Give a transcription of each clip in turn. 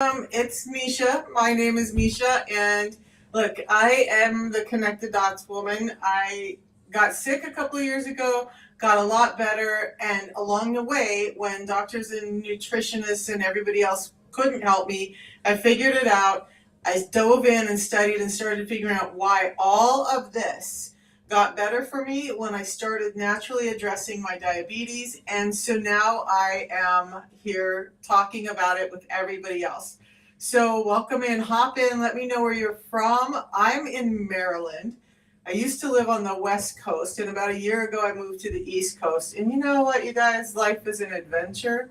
It's Misha. My name is Misha, and look, I am the connected dots woman. I got sick a couple of years ago, got a lot better, and along the way, when doctors and nutritionists and everybody else couldn't help me, I figured it out. I dove in and studied and started figuring out why all of this got better for me when I started naturally addressing my diabetes. And so now I am here talking about it with everybody else. So welcome in, hop in, let me know where you're from. I'm in Maryland. I used to live on the West Coast, and about a year ago I moved to the East Coast. And you know what, you guys, life is an adventure.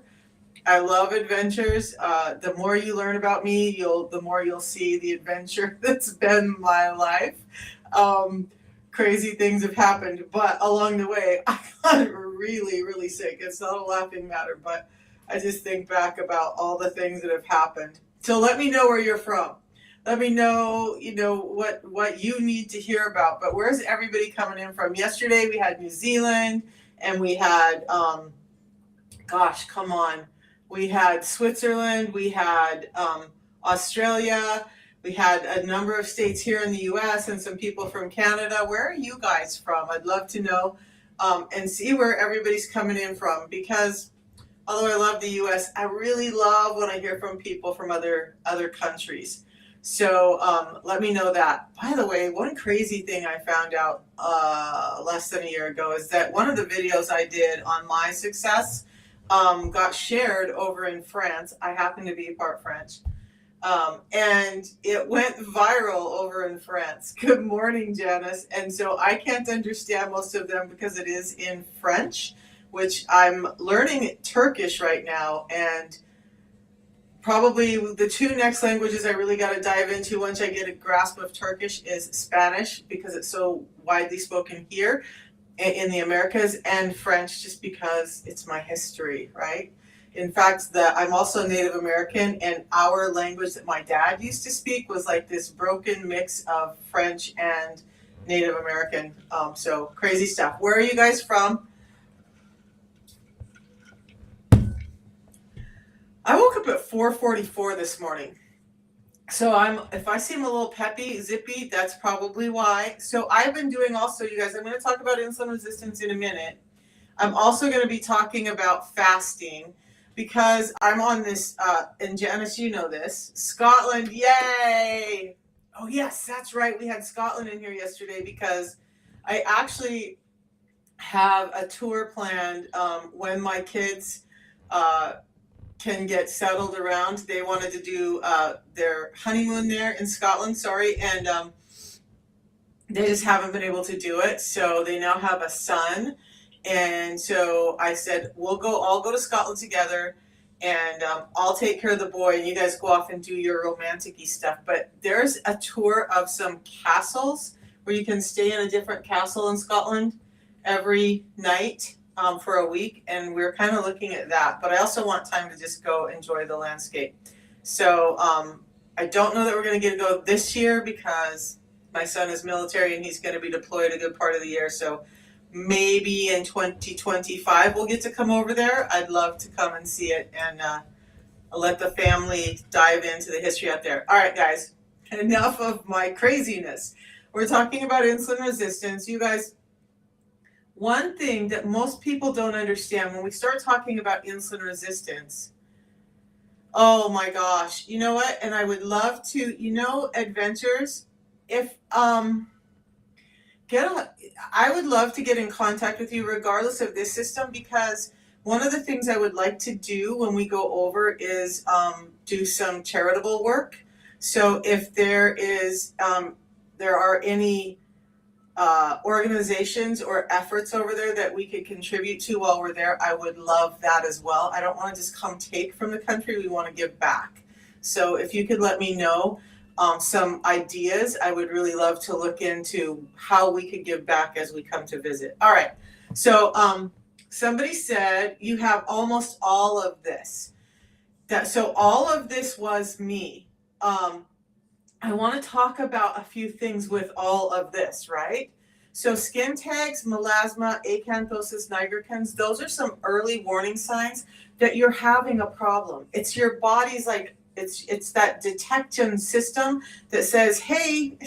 I love adventures. The more you learn about me, the more you'll see the adventure that's been my life. Um, Crazy things have happened, but along the way, I got really, really sick. It's not a laughing matter, but I just think back about all the things that have happened. So let me know where you're from. Let me know, what you need to hear about. But where's everybody coming in from? Yesterday we had New Zealand, and we had, gosh, come on. We had Switzerland, we had Australia, we had a number of states here in the US and some people from Canada. Where are you guys from? I'd love to know and see where everybody's coming in from, because although I love the US, I really love when I hear from people from other countries. So let me know that. By the way, one crazy thing I found out less than a year ago is that one of the videos I did on my success got shared over in France. I happen to be part French. And it went viral over in France. Good morning, Janice. And so I can't understand most of them because it is in French, which I'm learning Turkish right now. And probably the two next languages I really got to dive into once I get a grasp of Turkish is Spanish, because it's so widely spoken here in the Americas, and French, just because it's my history, right? In fact, I'm also Native American, and our language that my dad used to speak was like this broken mix of French and Native American. So crazy stuff. Where are you guys from? I woke up at 4:44 this morning. So if I seem a little peppy, zippy, that's probably why. So I've been doing also, you guys, I'm going to talk about insulin resistance in a minute. I'm also going to be talking about fasting, because I'm on this, and Janice, you know this, Scotland, yay! Oh yes, that's right, we had Scotland in here yesterday because I actually have a tour planned when my kids uh, can get settled around. They wanted to do their honeymoon there in Scotland, and they just haven't been able to do it. So they now have a son, and so I said we'll all go to Scotland together, and I'll take care of the boy, and you guys go off and do your romantic-y stuff. But there's a tour of some castles where you can stay in a different castle in Scotland every night for a week, and we're kind of looking at that. But I also want time to just go enjoy the landscape. So I don't know that we're going to get to go this year because my son is military and he's going to be deployed a good part of the year. So maybe in 2025 we'll get to come over there. I'd love to come and see it and let the family dive into the history out there. All right, guys, enough of my craziness. We're talking about insulin resistance. You guys, one thing that most people don't understand when we start talking about insulin resistance, oh my gosh, you know what? And I would love to, adventures. If I would love to get in contact with you regardless of this system, because one of the things I would like to do when we go over is do some charitable work. So if there are any organizations or efforts over there that we could contribute to while we're there, I would love that as well. I don't want to just come take from the country, we want to give back. So if you could let me know some ideas, I would really love to look into how we could give back as we come to visit. All right, so somebody said you have almost all of this. So all of this was me. I want to talk about a few things with all of this, right? So skin tags, melasma, acanthosis nigricans, those are some early warning signs that you're having a problem. It's your body's like It's that detection system that says, hey,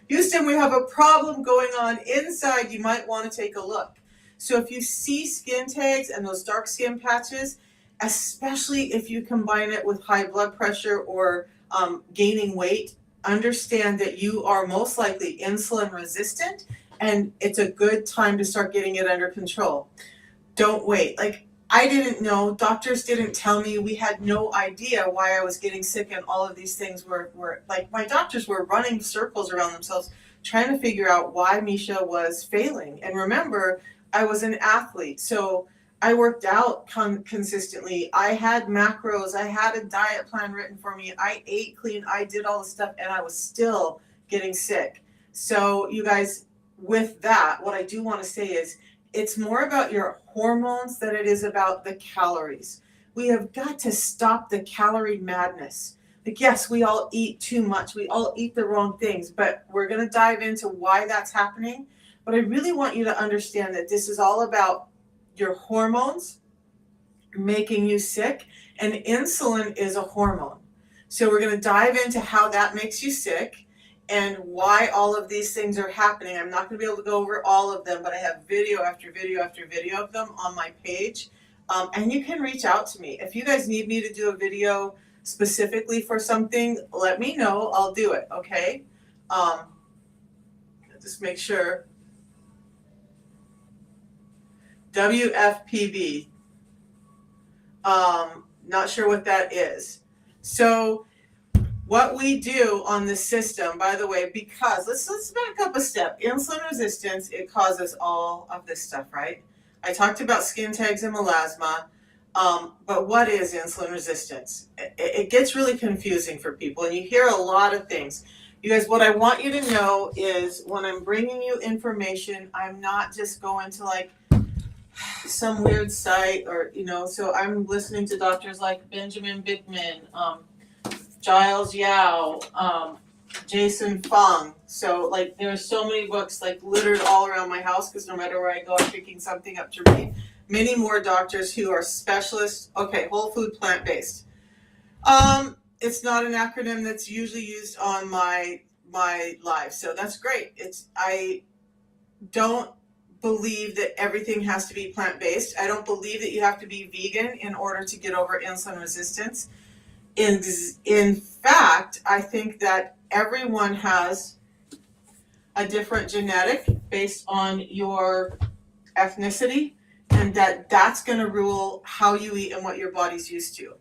Houston, we have a problem going on inside. You might want to take a look. So if you see skin tags and those dark skin patches, especially if you combine it with high blood pressure or gaining weight, understand that you are most likely insulin resistant, and it's a good time to start getting it under control. Don't wait. Like, I didn't know, doctors didn't tell me, we had no idea why I was getting sick, and all of these things were like, my doctors were running circles around themselves trying to figure out why Misha was failing. And remember, I was an athlete, so I worked out consistently. I had macros, I had a diet plan written for me, I ate clean, I did all the stuff, and I was still getting sick. So you guys, with that, what I do want to say is, it's more about your hormones than it is about the calories. We have got to stop the calorie madness. Like, yes, we all eat too much. We all eat the wrong things, but we're going to dive into why that's happening. But I really want you to understand that this is all about your hormones making you sick, and insulin is a hormone. So we're going to dive into how that makes you sick and why all of these things are happening. I'm not going to be able to go over all of them, but I have video after video after video of them on my page. And you can reach out to me. If you guys need me to do a video specifically for something, let me know. I'll do it, okay? Just make sure. WFPB. Not sure what that is. So what we do on this system, by the way, because let's back up a step. Insulin resistance, it causes all of this stuff, right? I talked about skin tags and melasma, but what is insulin resistance? It gets really confusing for people, and you hear a lot of things. You guys, what I want you to know is when I'm bringing you information, I'm not just going to like some weird site or, so I'm listening to doctors like Benjamin Bickman, Giles Yao, Jason Fung. So like there are so many books like littered all around my house because no matter where I go, I'm picking something up to read. Many more doctors who are specialists. Okay, whole food, plant-based. It's not an acronym that's usually used on my live, so that's great. I don't believe that everything has to be plant-based. I don't believe that you have to be vegan in order to get over insulin resistance. In fact, I think that everyone has a different genetic based on your ethnicity, and that's going to rule how you eat and what your body's used to.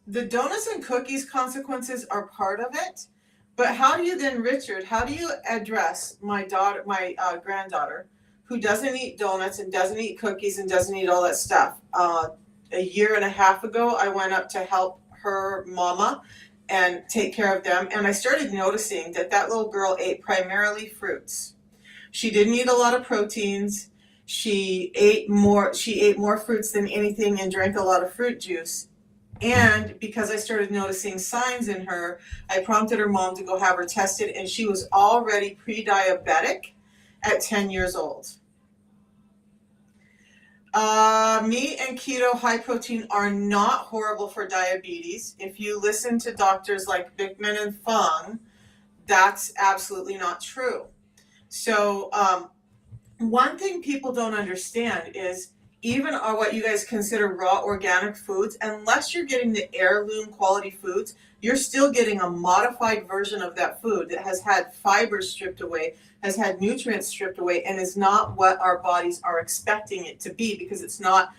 The donuts and cookies consequences are part of it, but how do you then, Richard, how do you address my granddaughter, who doesn't eat donuts and doesn't eat cookies and doesn't eat all that stuff? A year and a half ago, I went up to help her mama and take care of them, and I started noticing that little girl ate primarily fruits. She didn't eat a lot of proteins. She ate more fruits than anything and drank a lot of fruit juice. And because I started noticing signs in her, I prompted her mom to go have her tested, and she was already pre-diabetic at 10 years old. Meat and keto high protein are not horrible for diabetes. If you listen to doctors like Bickman and Fung, that's absolutely not true. So one thing people don't understand is even what you guys consider raw organic foods, unless you're getting the heirloom quality foods, you're still getting a modified version of that food that has had fibers stripped away, has had nutrients stripped away, and is not what our bodies are expecting it to be, because it's not,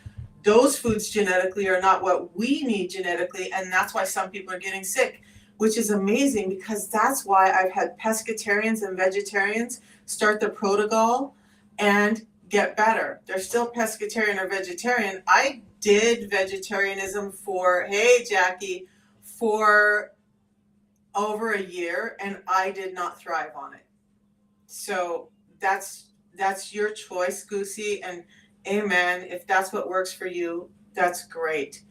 those foods genetically are not what we need genetically, and that's why some people are getting sick, which is amazing, because that's why I've had pescatarians and vegetarians start the protocol and get better. They're still pescatarian or vegetarian. I did vegetarianism hey Jackie, for over a year, and I did not thrive on it. So that's your choice, Goosey, and amen. If that's what works for you, that's great.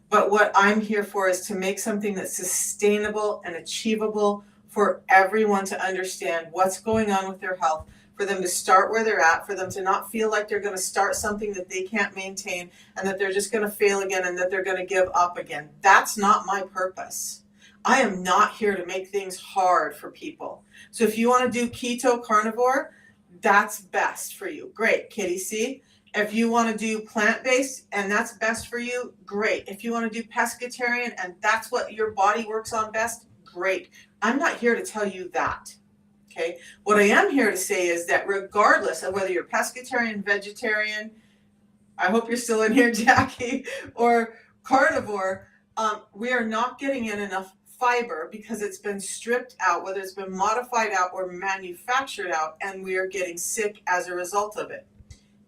But what I'm here for is to make something that's sustainable and achievable for everyone to understand what's going on with their health, for them to start where they're at, for them to not feel like they're going to start something that they can't maintain and that they're just going to fail again and that they're going to give up again. That's not my purpose. I am not here to make things hard for people. So if you want to do keto carnivore, that's best for you. Great, Kitty C. If you want to do plant-based and that's best for you, great. If you want to do pescatarian and that's what your body works on best, great. I'm not here to tell you that. Okay. What I am here to say is that regardless of whether you're pescatarian, vegetarian, I hope you're still in here, Jackie, or carnivore, we are not getting in enough fiber because it's been stripped out, whether it's been modified out or manufactured out, and we are getting sick as a result of it.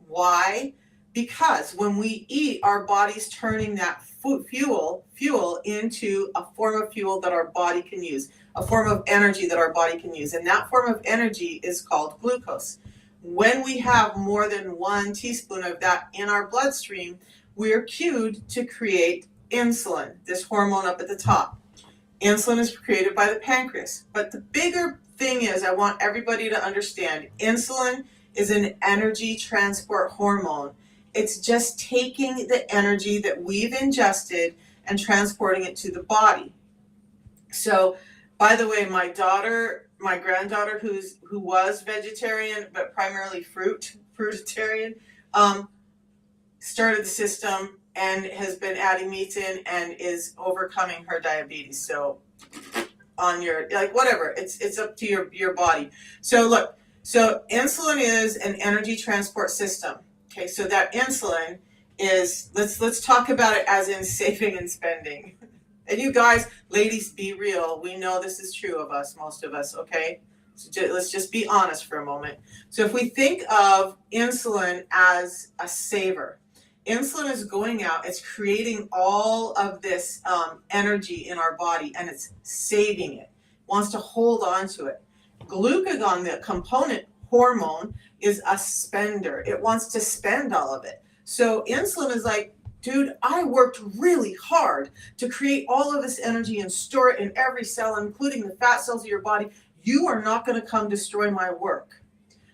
Why? Because when we eat, our body's turning that fuel into a form of fuel that our body can use, a form of energy that our body can use. And that form of energy is called glucose. When we have more than 1 teaspoon of that in our bloodstream, we're cued to create insulin, this hormone up at the top. Insulin is created by the pancreas. But the bigger thing is, I want everybody to understand, insulin is an energy transport hormone. It's just taking the energy that we've ingested and transporting it to the body. So, by the way, my granddaughter, who was vegetarian but primarily fruitarian, started the system and has been adding meats in and is overcoming her diabetes. So, on your whatever, it's up to your body. So look, so insulin is an energy transport system. Okay, so that insulin is, let's talk about it as in saving and spending. And you guys, ladies, be real. We know this is true of us, most of us, okay? So let's just be honest for a moment. So if we think of insulin as a saver, insulin is going out, it's creating all of this energy in our body, and it's saving it, wants to hold on to it. Glucagon, the component hormone, is a spender. It wants to spend all of it. So insulin is like, dude, I worked really hard to create all of this energy and store it in every cell, including the fat cells of your body. You are not going to come destroy my work.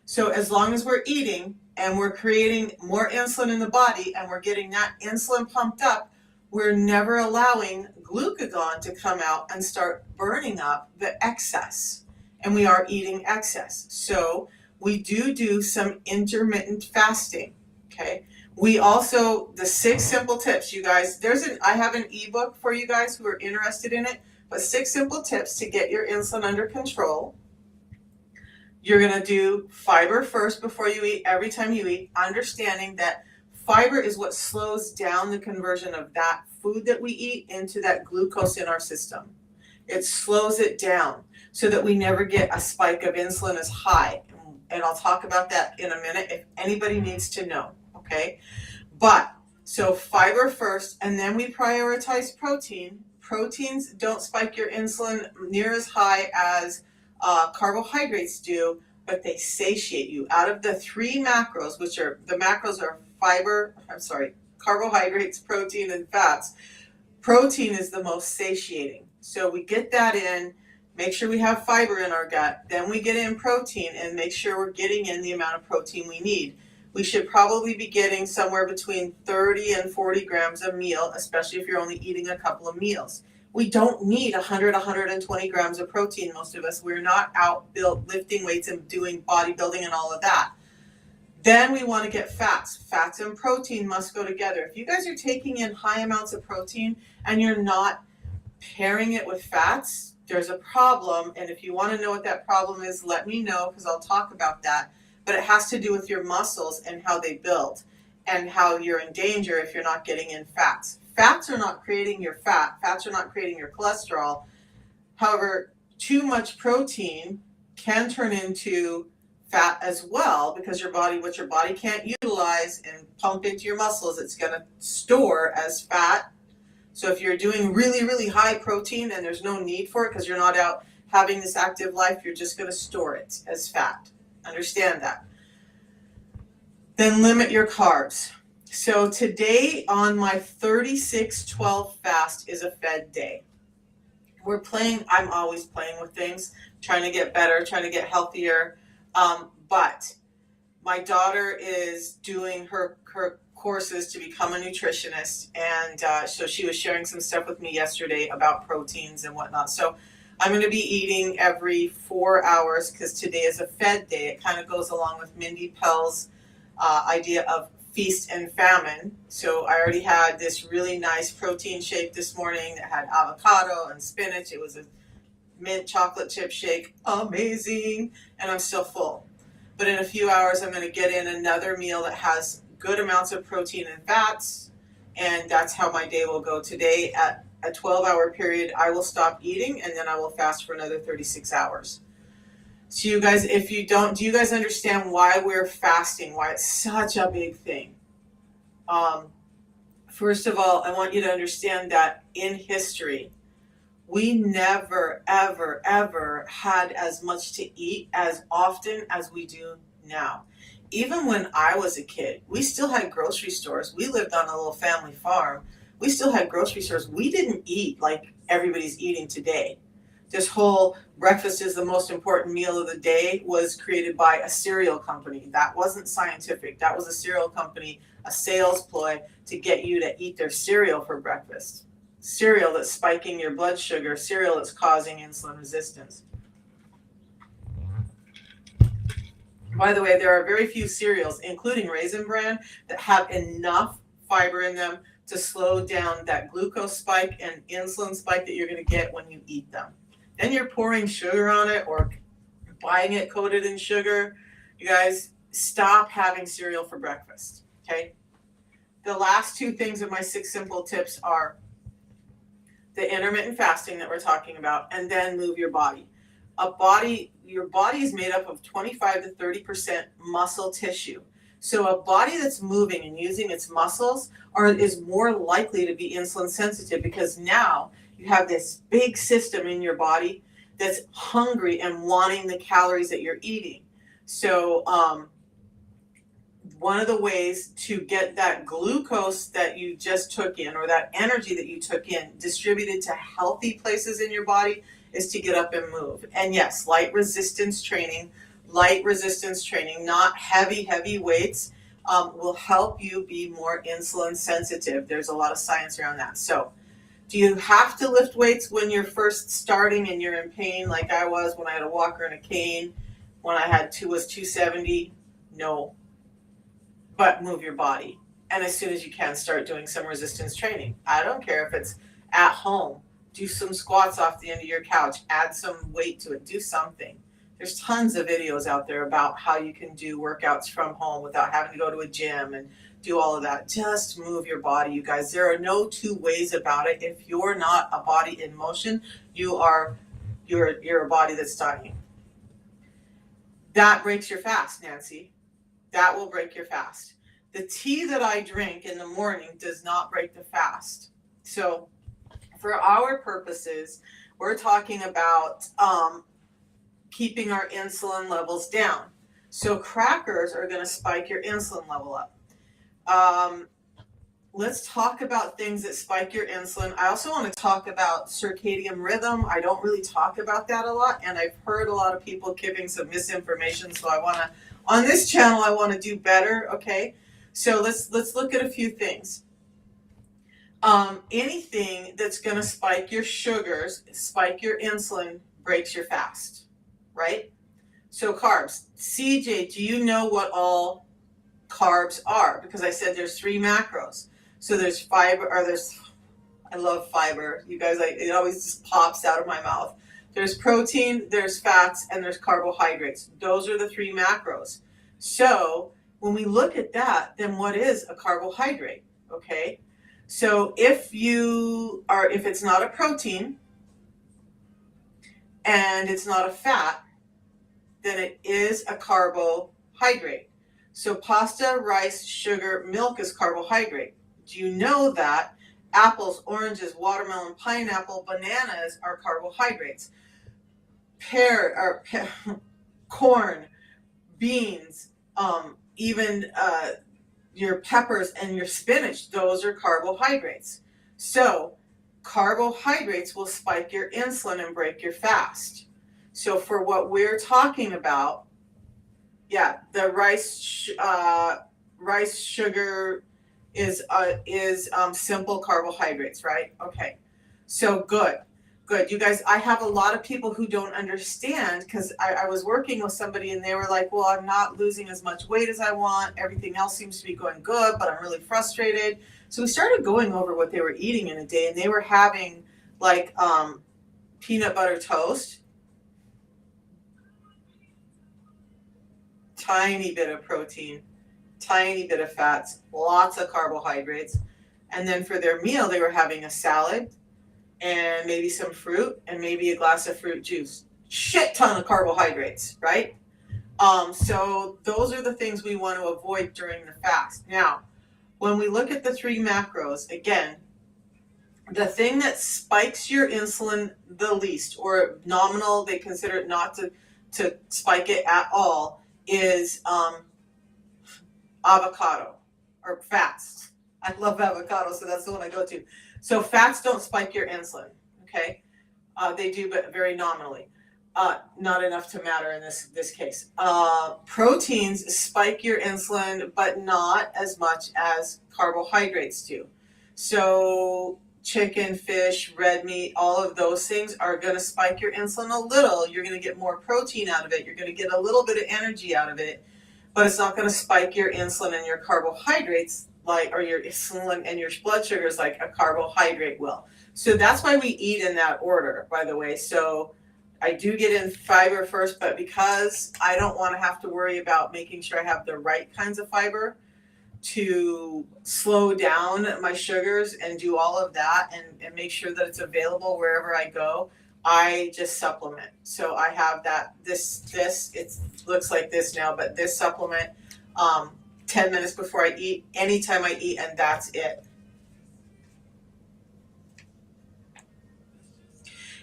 So as long as we're eating and we're creating more insulin in the body and we're getting that insulin pumped up, we're never allowing glucagon to come out and start burning up the excess. And we are eating excess. So we do some intermittent fasting, okay? We also, the 6 simple tips, you guys, I have an ebook for you guys who are interested in it, but 6 simple tips to get your insulin under control. You're gonna do fiber first before you eat, every time you eat, understanding that fiber is what slows down the conversion of that food that we eat into that glucose in our system. It slows it down so that we never get a spike of insulin as high. And I'll talk about that in a minute if anybody needs to know, okay? But, so fiber first, and then we prioritize protein. Proteins don't spike your insulin near as high as carbohydrates do, but they satiate you. Out of the 3 macros, which are, the macros are carbohydrates, protein, and fats, protein is the most satiating. So we get that in, make sure we have fiber in our gut, then we get in protein and make sure we're getting in the amount of protein we need. We should probably be getting somewhere between 30 and 40 grams a meal, especially if you're only eating a couple of meals. We don't need 100, 120 grams of protein, most of us. We're not out lifting weights and doing bodybuilding and all of that. Then we want to get fats. Fats and protein must go together. If you guys are taking in high amounts of protein and you're not pairing it with fats, there's a problem. And if you want to know what that problem is, let me know, because I'll talk about that. But it has to do with your muscles and how they build and how you're in danger if you're not getting in fats. Fats are not creating your fat. Fats are not creating your cholesterol. However, too much protein can turn into fat as well, because what your body can't utilize and pump into your muscles, it's going to store as fat. So if you're doing really, really high protein and there's no need for it because you're not out having this active life, you're just going to store it as fat. Understand that. Then limit your carbs. So today on my 36-12 fast is a fed day. I'm always playing with things, trying to get better, trying to get healthier. But my daughter is doing her courses to become a nutritionist, and so she was sharing some stuff with me yesterday about proteins and whatnot. So I'm going to be eating every 4 hours because today is a fed day. It kind of goes along with Mindy Pell's idea of feast and famine. So I already had this really nice protein shake this morning that had avocado and spinach. It was a mint chocolate chip shake, amazing, and I'm still full. But in a few hours, I'm going to get in another meal that has good amounts of protein and fats, and that's how my day will go. Today, at a 12-hour period, I will stop eating, and then I will fast for another 36 hours. So you guys, if you don't, do you guys understand why we're fasting, why it's such a big thing? First of all, I want you to understand that in history, we never, ever, ever had as much to eat as often as we do now. Even when I was a kid, we still had grocery stores. We lived on a little family farm. We still had grocery stores. We didn't eat like everybody's eating today. This whole breakfast is the most important meal of the day was created by a cereal company. That wasn't scientific. That was a cereal company, a sales ploy to get you to eat their cereal for breakfast. Cereal that's spiking your blood sugar, cereal that's causing insulin resistance. By the way, there are very few cereals, including Raisin Bran, that have enough fiber in them to slow down that glucose spike and insulin spike that you're going to get when you eat them. Then you're pouring sugar on it or buying it coated in sugar. You guys, stop having cereal for breakfast, okay? The last two things of my 6 simple tips are the intermittent fasting that we're talking about, and then move your body. Your body is made up of 25 to 30% muscle tissue. So a body that's moving and using its muscles is more likely to be insulin sensitive because now you have this big system in your body that's hungry and wanting the calories that you're eating. So one of the ways to get that glucose that you just took in or that energy that you took in distributed to healthy places in your body is to get up and move. And yes, light resistance training, not heavy weights, will help you be more insulin sensitive. There's a lot of science around that. So do you have to lift weights when you're first starting and you're in pain like I was when I had a walker and a cane, when I was 270? No. But move your body. And as soon as you can, start doing some resistance training. I don't care if it's at home. Do some squats off the end of your couch. Add some weight to it. Do something. There's tons of videos out there about how you can do workouts from home without having to go to a gym and do all of that. Just move your body, you guys. There are no two ways about it. If you're not a body in motion, you're a body that's dying. That breaks your fast, Nancy. That will break your fast. The tea that I drink in the morning does not break the fast. So for our purposes, we're talking about keeping our insulin levels down. So crackers are going to spike your insulin level up. Let's talk about things that spike your insulin. I also want to talk about circadian rhythm. I don't really talk about that a lot, and I've heard a lot of people giving some misinformation. So on this channel, I want to do better. Okay, so let's look at a few things. Anything that's going to spike your sugars, spike your insulin, breaks your fast, right? So carbs. CJ, do you know what all carbs are? Because I said there's 3 macros. So there's fiber, I love fiber. You guys, it always just pops out of my mouth. There's protein, there's fats, and there's carbohydrates. Those are the 3 macros. So when we look at that, then what is a carbohydrate? Okay. So if it's not a protein and it's not a fat, then it is a carbohydrate. So pasta, rice, sugar, milk is carbohydrate. Do you know that apples, oranges, watermelon, pineapple, bananas are carbohydrates? Corn, beans, even your peppers and your spinach, those are carbohydrates. So carbohydrates will spike your insulin and break your fast. So for what we're talking about, Yeah, the rice sugar is simple carbohydrates, right? Okay, so good. You guys, I have a lot of people who don't understand because I was working with somebody and they were like, well, I'm not losing as much weight as I want. Everything else seems to be going good, but I'm really frustrated. So we started going over what they were eating in a day, and they were having like peanut butter toast, tiny bit of protein, tiny bit of fats, lots of carbohydrates. And then for their meal, they were having a salad and maybe some fruit and maybe a glass of fruit juice. Shit ton of carbohydrates, right? So those are the things we want to avoid during the fast. Now, when we look at the three macros, again, the thing that spikes your insulin the least, or nominal, they consider it not to spike it at all, is avocado or fats. I love avocado, so that's the one I go to. So fats don't spike your insulin, okay? They do, but very nominally. Not enough to matter in this case. Proteins spike your insulin, but not as much as carbohydrates do. So chicken, fish, red meat, all of those things are going to spike your insulin a little. You're going to get more protein out of it. You're going to get a little bit of energy out of it, but it's not going to spike your insulin and your carbohydrates or your insulin and your blood sugars like a carbohydrate will. So that's why we eat in that order, by the way. So I do get in fiber first, but because I don't want to have to worry about making sure I have the right kinds of fiber to slow down my sugars and do all of that and make sure that it's available wherever I go, I just supplement. So I have this it looks like this now, but this supplement 10 minutes before I eat, anytime I eat, and that's it.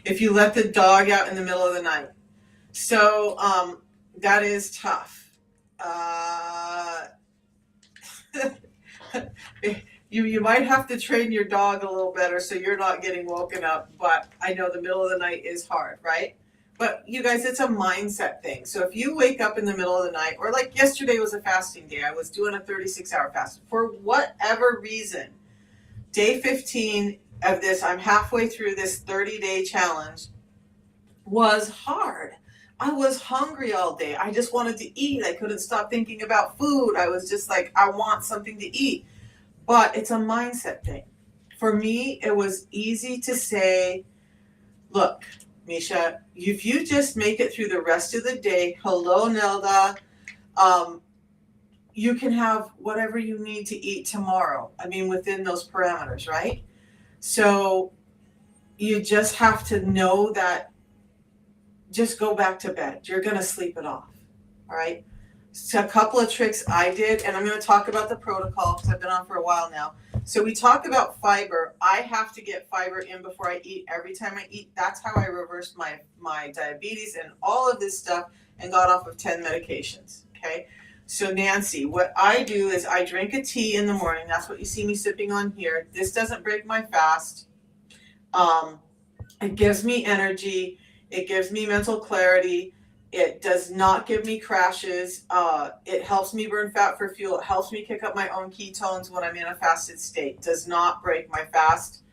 If you let the dog out in the middle of the night. So that is tough. You might have to train your dog a little better so you're not getting woken up, but I know the middle of the night is hard, right? But you guys, it's a mindset thing. So if you wake up in the middle of the night, or like yesterday was a fasting day, I was doing a 36-hour fast. For whatever reason, day 15 of this, I'm halfway through this 30-day challenge, was hard. I was hungry all day. I just wanted to eat. I couldn't stop thinking about food. I was just like, I want something to eat. But it's a mindset thing. For me, it was easy to say, look, Misha, if you just make it through the rest of the day, hello, Nelda, you can have whatever you need to eat tomorrow. I mean, within those parameters, right? So you just have to know that just go back to bed. You're going to sleep it off. All right. So a couple of tricks I did, and I'm going to talk about the protocol because I've been on for a while now. So we talk about fiber. I have to get fiber in before I eat every time I eat. That's how I reversed my diabetes and all of this stuff and got off of 10 medications. Okay. So Nancy, what I do is I drink a tea in the morning. That's what you see me sipping on here. This doesn't break my fast. It gives me energy. It gives me mental clarity. It does not give me crashes. It helps me burn fat for fuel. It helps me kick up my own ketones when I'm in a fasted state. Does not break my fast.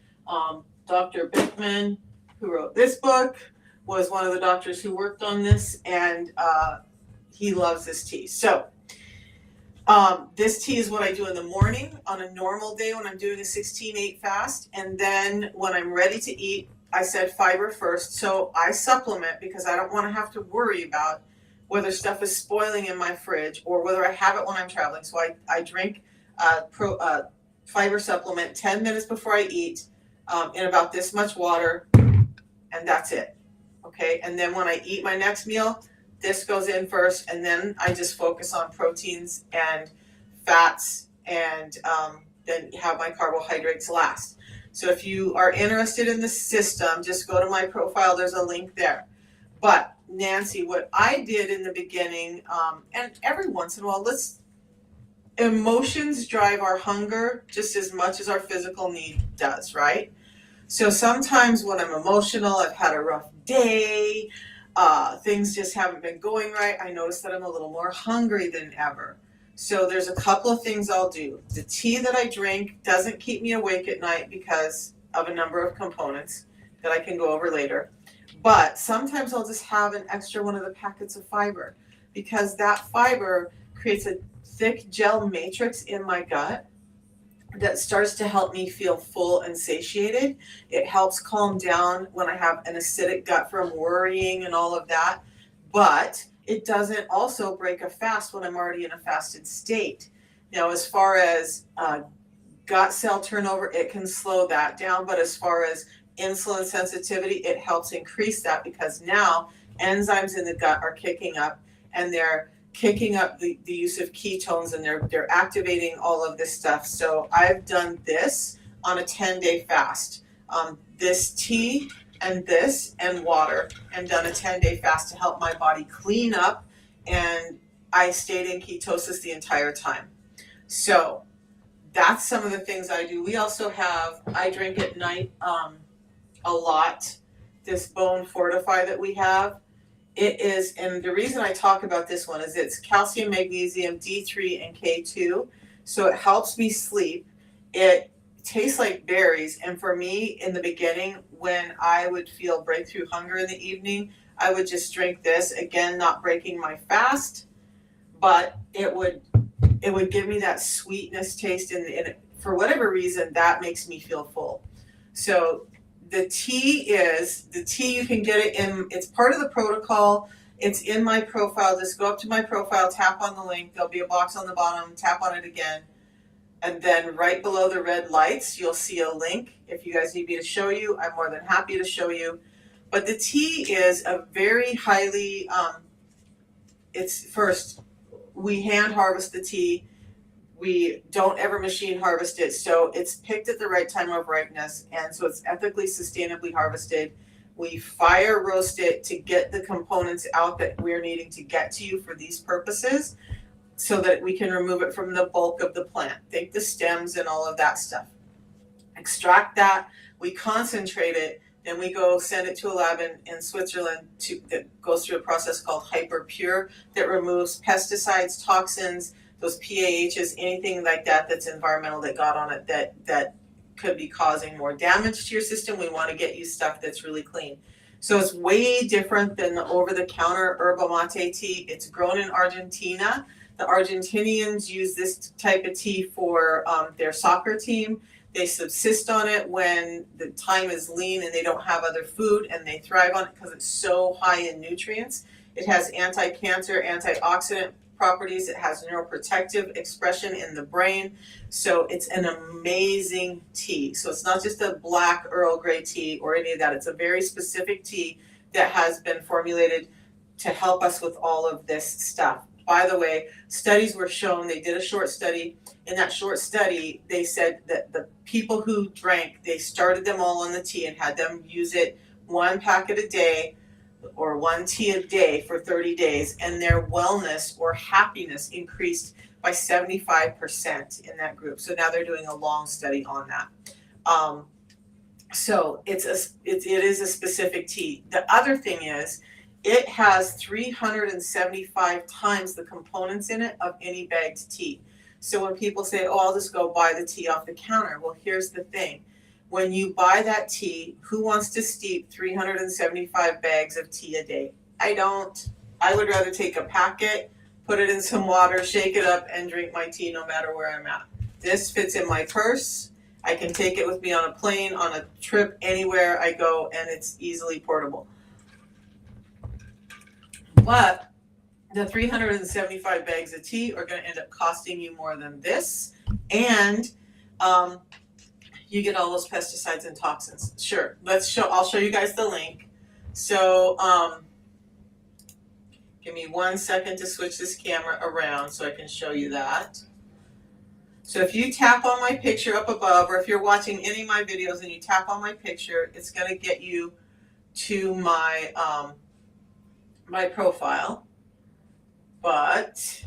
Dr. Bickman, who wrote this book, was one of the doctors who worked on this, and he loves this tea. So this tea is what I do in the morning on a normal day when I'm doing a 16-8 fast, and then when I'm ready to eat, I said fiber first, so I supplement because I don't want to have to worry about whether stuff is spoiling in my fridge or whether I have it when I'm traveling. So I drink fiber supplement 10 minutes before I eat in about this much water, and that's it. Okay, and then when I eat my next meal, this goes in first, and then I just focus on proteins and fats and then have my carbohydrates last. So if you are interested in the system, just go to my profile. There's a link there. But Nancy, what I did in the beginning, and every once in a while, emotions drive our hunger just as much as our physical need does, right? So sometimes when I'm emotional, I've had a rough day, things just haven't been going right. I notice that I'm a little more hungry than ever. So there's a couple of things I'll do. The tea that I drink doesn't keep me awake at night because of a number of components that I can go over later. But sometimes I'll just have an extra one of the packets of fiber because that fiber creates a thick gel matrix in my gut that starts to help me feel full and satiated. It helps calm down when I have an acidic gut from worrying and all of that. But it doesn't also break a fast when I'm already in a fasted state. Now, as far as gut cell turnover, it can slow that down. But as far as insulin sensitivity, it helps increase that because now enzymes in the gut are kicking up and they're kicking up the use of ketones, and they're activating all of this stuff. So I've done this on a 10-day fast. This tea and this and water, and done a 10-day fast to help my body clean up, and I stayed in ketosis the entire time. So that's some of the things I do. We also have, I drink at night a lot, this Bone Fortify that we have. It is, and the reason I talk about this one is it's calcium, magnesium, D3, and K2. So it helps me sleep. It tastes like berries. And for me, in the beginning, when I would feel breakthrough hunger in the evening, I would just drink this. Again, not breaking my fast, but it would give me that sweetness taste. And for whatever reason, that makes me feel full. So the tea, you can get it in, it's part of the protocol. It's in my profile. Just go up to my profile, tap on the link. There'll be a box on the bottom, tap on it again. And then right below the red lights, you'll see a link. If you guys need me to show you, I'm more than happy to show you. But the tea is a very highly, it's first, we hand harvest the tea. We don't ever machine harvest it, so it's picked at the right time of ripeness, and so it's ethically, sustainably harvested. We fire roast it to get the components out that we're needing to get to you for these purposes, so that we can remove it from the bulk of the plant. Think the stems and all of that stuff. Extract that, we concentrate it, then we go send it to a lab in Switzerland that goes through a process called hyperpure that removes pesticides, toxins, those PAHs, anything like that that's environmental that got on it that could be causing more damage to your system. We want to get you stuff that's really clean. So it's way different than the over-the-counter yerba mate tea. It's grown in Argentina. The Argentinians use this type of tea for their soccer team. They subsist on it when the time is lean and they don't have other food, and they thrive on it because it's so high in nutrients. It has anti-cancer, antioxidant properties. It has neuroprotective expression in the brain. So it's an amazing tea. So it's not just a black Earl Grey tea or any of that. It's a very specific tea that has been formulated to help us with all of this stuff. By the way, studies were shown, they did a short study. In that short study, they said that the people who drank, they started them all on the tea and had them use it 1 packet a day or 1 tea a day for 30 days, and their wellness or happiness increased by 75% in that group. So now they're doing a long study on that. So it is a specific tea. The other thing is, it has 375 times the components in it of any bagged tea. So when people say, oh, I'll just go buy the tea off the counter, well, here's the thing. When you buy that tea, who wants to steep 375 bags of tea a day? I don't. I would rather take a packet, put it in some water, shake it up, and drink my tea no matter where I'm at. This fits in my purse. I can take it with me on a plane, on a trip, anywhere I go, and it's easily portable. But the 375 bags of tea are going to end up costing you more than this, and you get all those pesticides and toxins. Sure, I'll show you guys the link. So give me 1 second to switch this camera around so I can show you that. So if you tap on my picture up above, or if you're watching any of my videos and you tap on my picture, it's going to get you to my my profile. But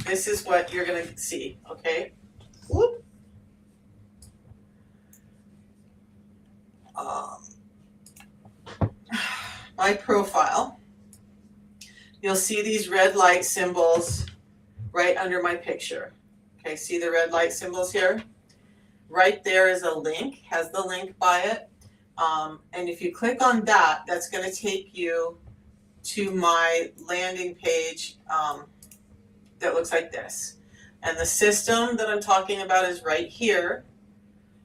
this is what you're going to see, okay? Whoop. my profile, you'll see these red light symbols right under my picture. Okay, see the red light symbols here? Right there is a link, has the link by it. And if you click on that, that's going to take you to my landing page that looks like this. And the system that I'm talking about is right here.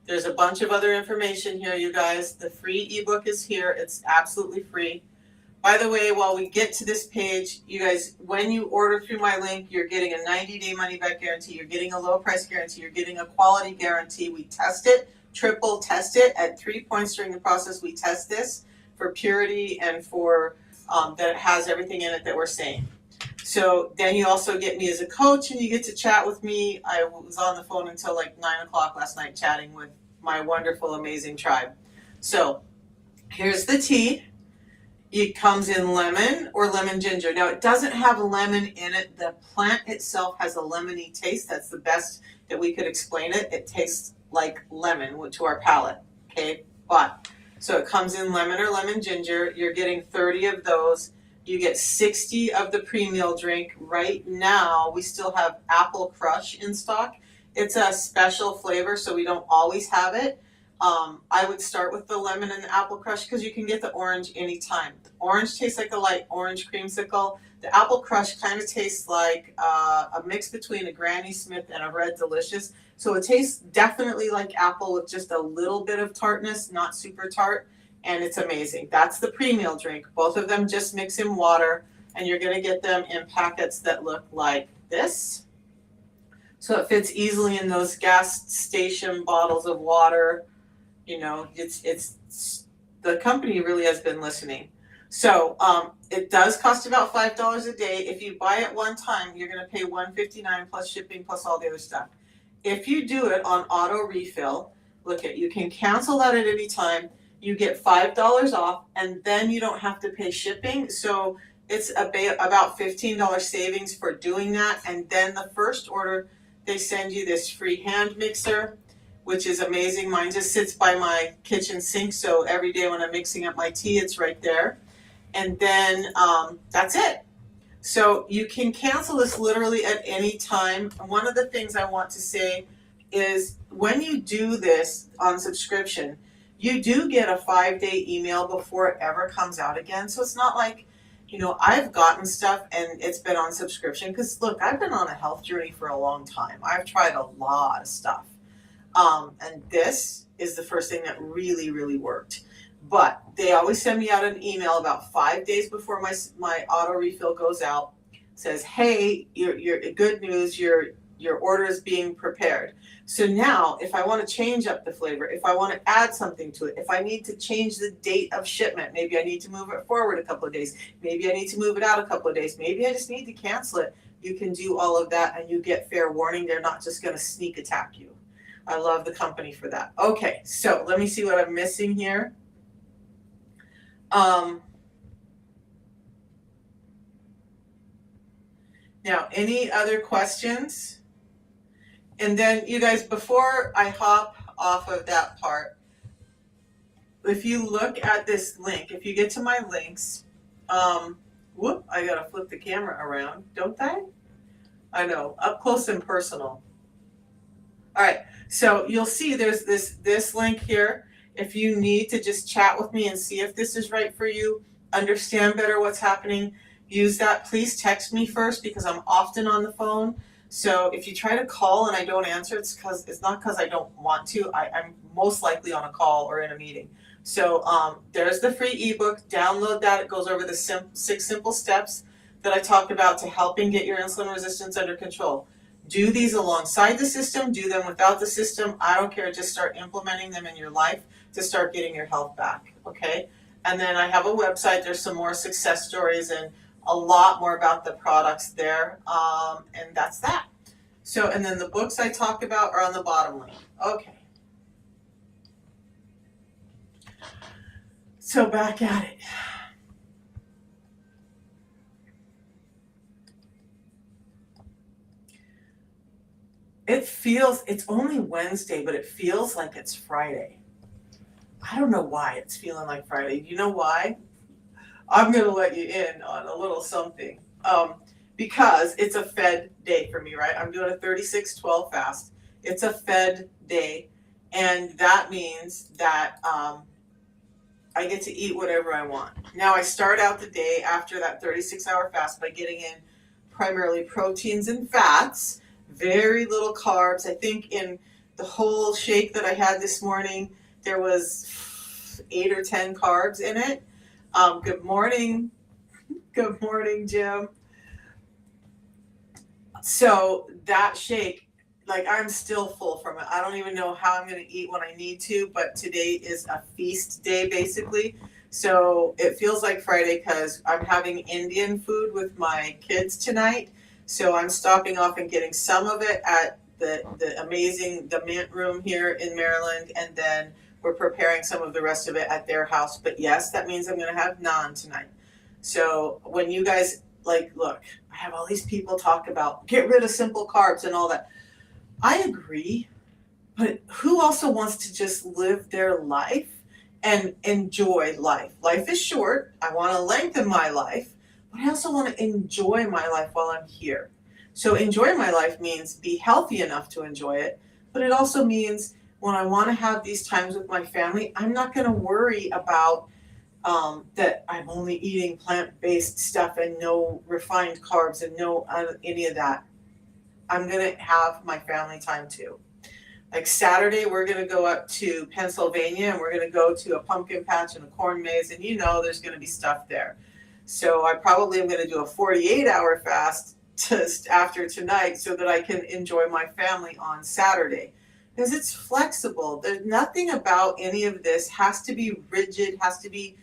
There's a bunch of other information here, you guys. The free ebook is here. It's absolutely free. By the way, while we get to this page, you guys, when you order through my link, you're getting a 90-day money-back guarantee. You're getting a low price guarantee. You're getting a quality guarantee. We test it, triple test it at 3 points during the process. We test this for purity and for that it has everything in it that we're saying. So then you also get me as a coach and you get to chat with me. I was on the phone until like 9 o'clock last night chatting with my wonderful, amazing tribe. So here's the tea. It comes in lemon or lemon ginger. Now it doesn't have lemon in it. The plant itself has a lemony taste. That's the best that we could explain it. It tastes like lemon to our palate. Okay, but so it comes in lemon or lemon ginger. You're getting 30 of those. You get 60 of the pre-meal drink. Right now, we still have Apple Crush in stock. It's a special flavor, so we don't always have it. I would start with the lemon and the Apple Crush because you can get the orange anytime. The orange tastes like a light orange creamsicle. The Apple Crush kind of tastes like a mix between a Granny Smith and a Red Delicious. So it tastes definitely like apple with just a little bit of tartness, not super tart. And it's amazing. That's the pre-meal drink. Both of them just mix in water, and you're going to get them in packets that look like this. So it fits easily in those gas station bottles of water. You know, it's the company really has been listening. So it does cost about $5 a day. If you buy it one time, you're going to pay $159 plus shipping plus all the other stuff. If you do it on auto refill, look at, you can cancel that at any time. You get $5 off, and then you don't have to pay shipping. So it's about $15 savings for doing that. And then the first order, they send you this free hand mixer, which is amazing. Mine just sits by my kitchen sink, so every day when I'm mixing up my tea, it's right there. And then that's it. So you can cancel this literally at any time. One of the things I want to say is when you do this on subscription, you do get a 5-day email before it ever comes out again. So it's not like, you know, I've gotten stuff and it's been on subscription because look, I've been on a health journey for a long time. I've tried a lot of stuff. And this is the first thing that really, really worked. But they always send me out an email about 5 days before my auto refill goes out. It says, hey, your good news, your order is being prepared. So now, if I want to change up the flavor, if I want to add something to it, if I need to change the date of shipment, maybe I need to move it forward a couple of days, maybe I need to move it out a couple of days, maybe I just need to cancel it, you can do all of that and you get fair warning. They're not just going to sneak attack you. I love the company for that. Okay, so let me see what I'm missing here. Now, any other questions? And then you guys, before I hop off of that part, if you look at this link, if you get to my links, whoop, I gotta flip the camera around, don't I know, up close and personal. All right, so you'll see there's this link here. If you need to just chat with me and see if this is right for you, understand better what's happening, use that. Please text me first because I'm often on the phone. So if you try to call and I don't answer, it's not because I don't want to. I'm most likely on a call or in a meeting. So there's the free ebook. Download that. It goes over the 6 simple steps that I talked about to helping get your insulin resistance under control. Do these alongside the system. Do them without the system. I don't care. Just start implementing them in your life to start getting your health back. Okay? And then I have a website. There's some more success stories and a lot more about the products there, and that's that. So, and then the books I talked about are on the bottom link. Okay. So back at it. It's only Wednesday, but it feels like it's Friday. I don't know why it's feeling like Friday. Do you know why? I'm going to let you in on a little something. Because it's a fed day for me, right? I'm doing a 36-12 fast. It's a fed day. And that means that I get to eat whatever I want. Now, I start out the day after that 36-hour fast by getting in primarily proteins and fats, very little carbs. I think in the whole shake that I had this morning, there was 8 or 10 carbs in it. Good morning. Good morning, Jim. So that shake, like I'm still full from it. I don't even know how I'm going to eat when I need to, but today is a feast day basically. So it feels like Friday because I'm having Indian food with my kids tonight. So I'm stopping off and getting some of it at the Mint Room here in Maryland, and then we're preparing some of the rest of it at their house. But yes, that means I'm going to have naan tonight. So when you guys look, I have all these people talk about get rid of simple carbs and all that. I agree, but who also wants to just live their life and enjoy life? Life is short. I want to lengthen my life, but I also want to enjoy my life while I'm here. So enjoy my life means be healthy enough to enjoy it, but it also means when I want to have these times with my family, I'm not going to worry about that I'm only eating plant-based stuff and no refined carbs and no any of that. I'm going to have my family time too. Like Saturday, we're going to go up to Pennsylvania and we're going to go to a pumpkin patch and a corn maze, and there's going to be stuff there. So I probably am going to do a 48-hour fast just after tonight so that I can enjoy my family on Saturday. Because it's flexible. There's nothing about any of this has to be rigid, has to be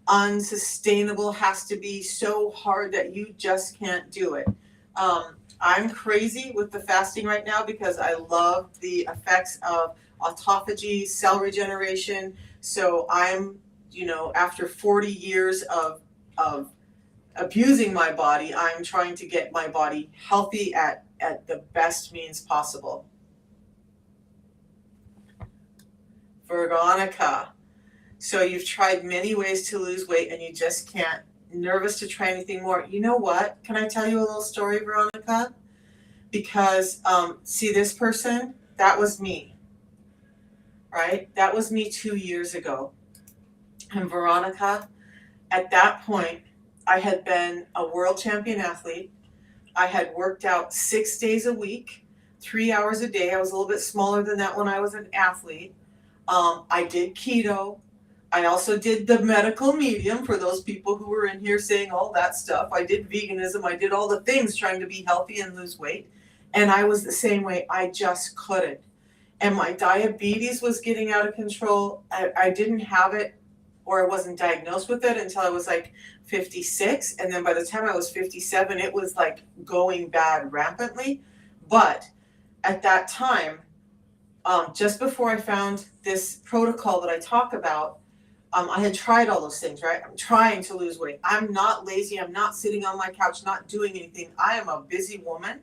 unsustainable, has to be so hard that you just can't do it. I'm crazy with the fasting right now because I love the effects of autophagy, cell regeneration. So I'm, after 40 years of abusing my body, I'm trying to get my body healthy at the best means possible. Veronica. So you've tried many ways to lose weight and you just can't. Nervous to try anything more. You know what? Can I tell you a little story, Veronica? Because see this person? That was me, right? That was me 2 years ago. And Veronica, at that point, I had been a world champion athlete. I had worked out 6 days a week, 3 hours a day. I was a little bit smaller than that when I was an athlete. I did keto. I also did the medical medium for those people who were in here saying all that stuff. I did veganism. I did all the things trying to be healthy and lose weight. And I was the same way. I just couldn't. And my diabetes was getting out of control. I didn't have it, or I wasn't diagnosed with it until I was like 56. And then by the time I was 57, it was like going bad rampantly. But at that time, just before I found this protocol that I talk about, I had tried all those things, right? I'm trying to lose weight. I'm not lazy. I'm not sitting on my couch, not doing anything. I am a busy woman.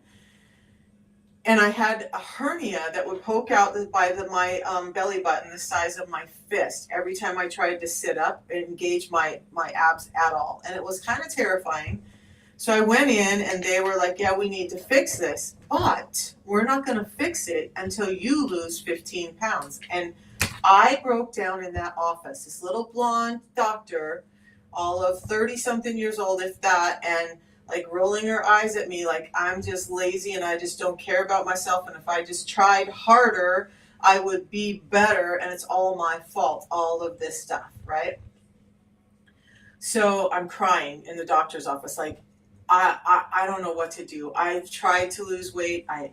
And I had a hernia that would poke out by my belly button the size of my fist every time I tried to sit up and engage my abs at all. And it was kind of terrifying. So I went in and they were like, yeah, we need to fix this. But we're not going to fix it until you lose 15 pounds. And I broke down in that office. This little blonde doctor, all of 30-something years old, if that, and like rolling her eyes at me like I'm just lazy and I just don't care about myself. And if I just tried harder, I would be better. And it's all my fault, all of this stuff, right? So I'm crying in the doctor's office like, I don't know what to do. I've tried to lose weight. I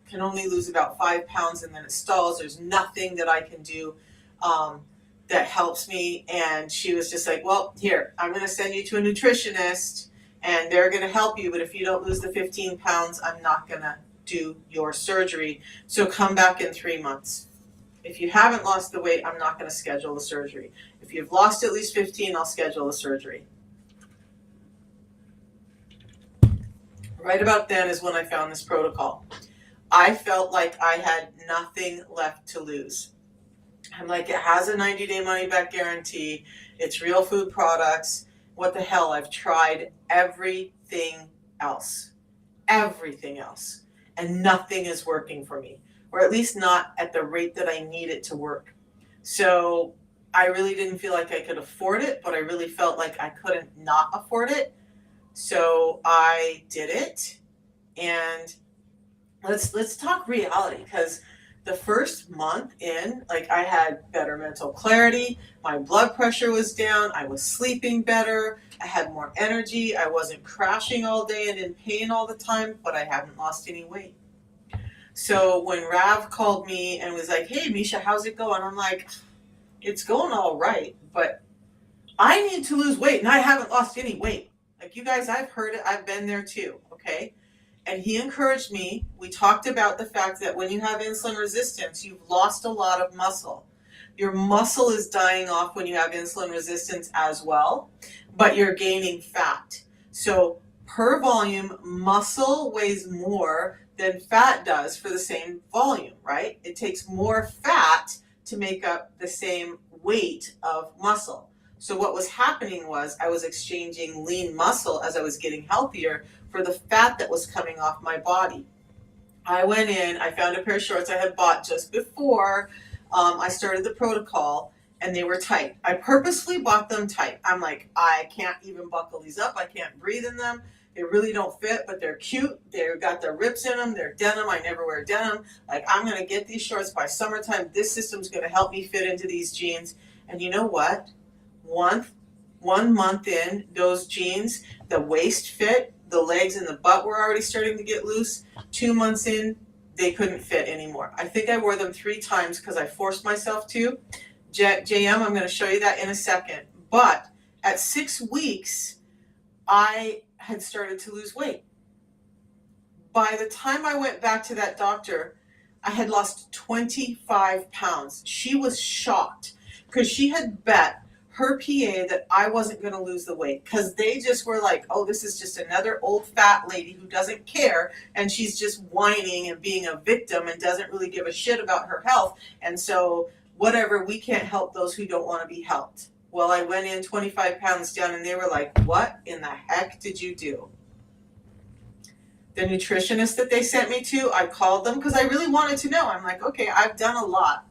can only lose about 5 pounds and then it stalls. There's nothing that I can do that helps me. And she was just like, well, here, I'm going to send you to a nutritionist and they're going to help you. But if you don't lose the 15 pounds, I'm not going to do your surgery. So come back in 3 months. If you haven't lost the weight, I'm not going to schedule the surgery. If you've lost at least 15, I'll schedule the surgery. Right about then is when I found this protocol. I felt like I had nothing left to lose. I'm like, it has a 90-day money-back guarantee. It's real food products. what the hell, I've tried everything else, everything else, and nothing is working for me, or at least not at the rate that I need it to work. So I really didn't feel like I could afford it, but I really felt like I couldn't not afford it. So I did it. And let's talk reality, because the first month in, like, I had better mental clarity, my blood pressure was down, I was sleeping better, I had more energy, I wasn't crashing all day and in pain all the time, but I hadn't lost any weight. So when Rav called me and was like, "Hey Misha, how's it going?" I'm like, "It's going all right, but I need to lose weight and I haven't lost any weight." Like, you guys, I've heard it, I've been there too, okay? And he encouraged me. We talked about the fact that when you have insulin resistance, you've lost a lot of muscle. Your muscle is dying off when you have insulin resistance as well, but you're gaining fat. So per volume, muscle weighs more than fat does for the same volume, right? It takes more fat to make up the same weight of muscle. So what was happening was I was exchanging lean muscle as I was getting healthier for the fat that was coming off my body. I went in, I found a pair of shorts I had bought just before I started the protocol, and they were tight. I purposely bought them tight. I'm like, I can't even buckle these up. I can't breathe in them. They really don't fit, but they're cute. They've got the rips in them. They're denim. I never wear denim. Like, I'm going to get these shorts by summertime. This system's going to help me fit into these jeans. And you know what? One month in, those jeans, the waist fit, the legs and the butt were already starting to get loose. 2 months in, they couldn't fit anymore. I think I wore them 3 times because I forced myself to. JM, I'm going to show you that in a second. But at 6 weeks, I had started to lose weight. By the time I went back to that doctor, I had lost 25 pounds. She was shocked because she had bet her PA that I wasn't going to lose the weight, because they just were like, "Oh, this is just another old fat lady who doesn't care, and she's just whining and being a victim and doesn't really give a shit about her health, and so whatever, we can't help those who don't want to be helped." Well, I went in 25 pounds down, and they were like, "What in the heck did you do?" The nutritionist that they sent me to, I called them because I really wanted to know. I'm like, okay, I've done a lot,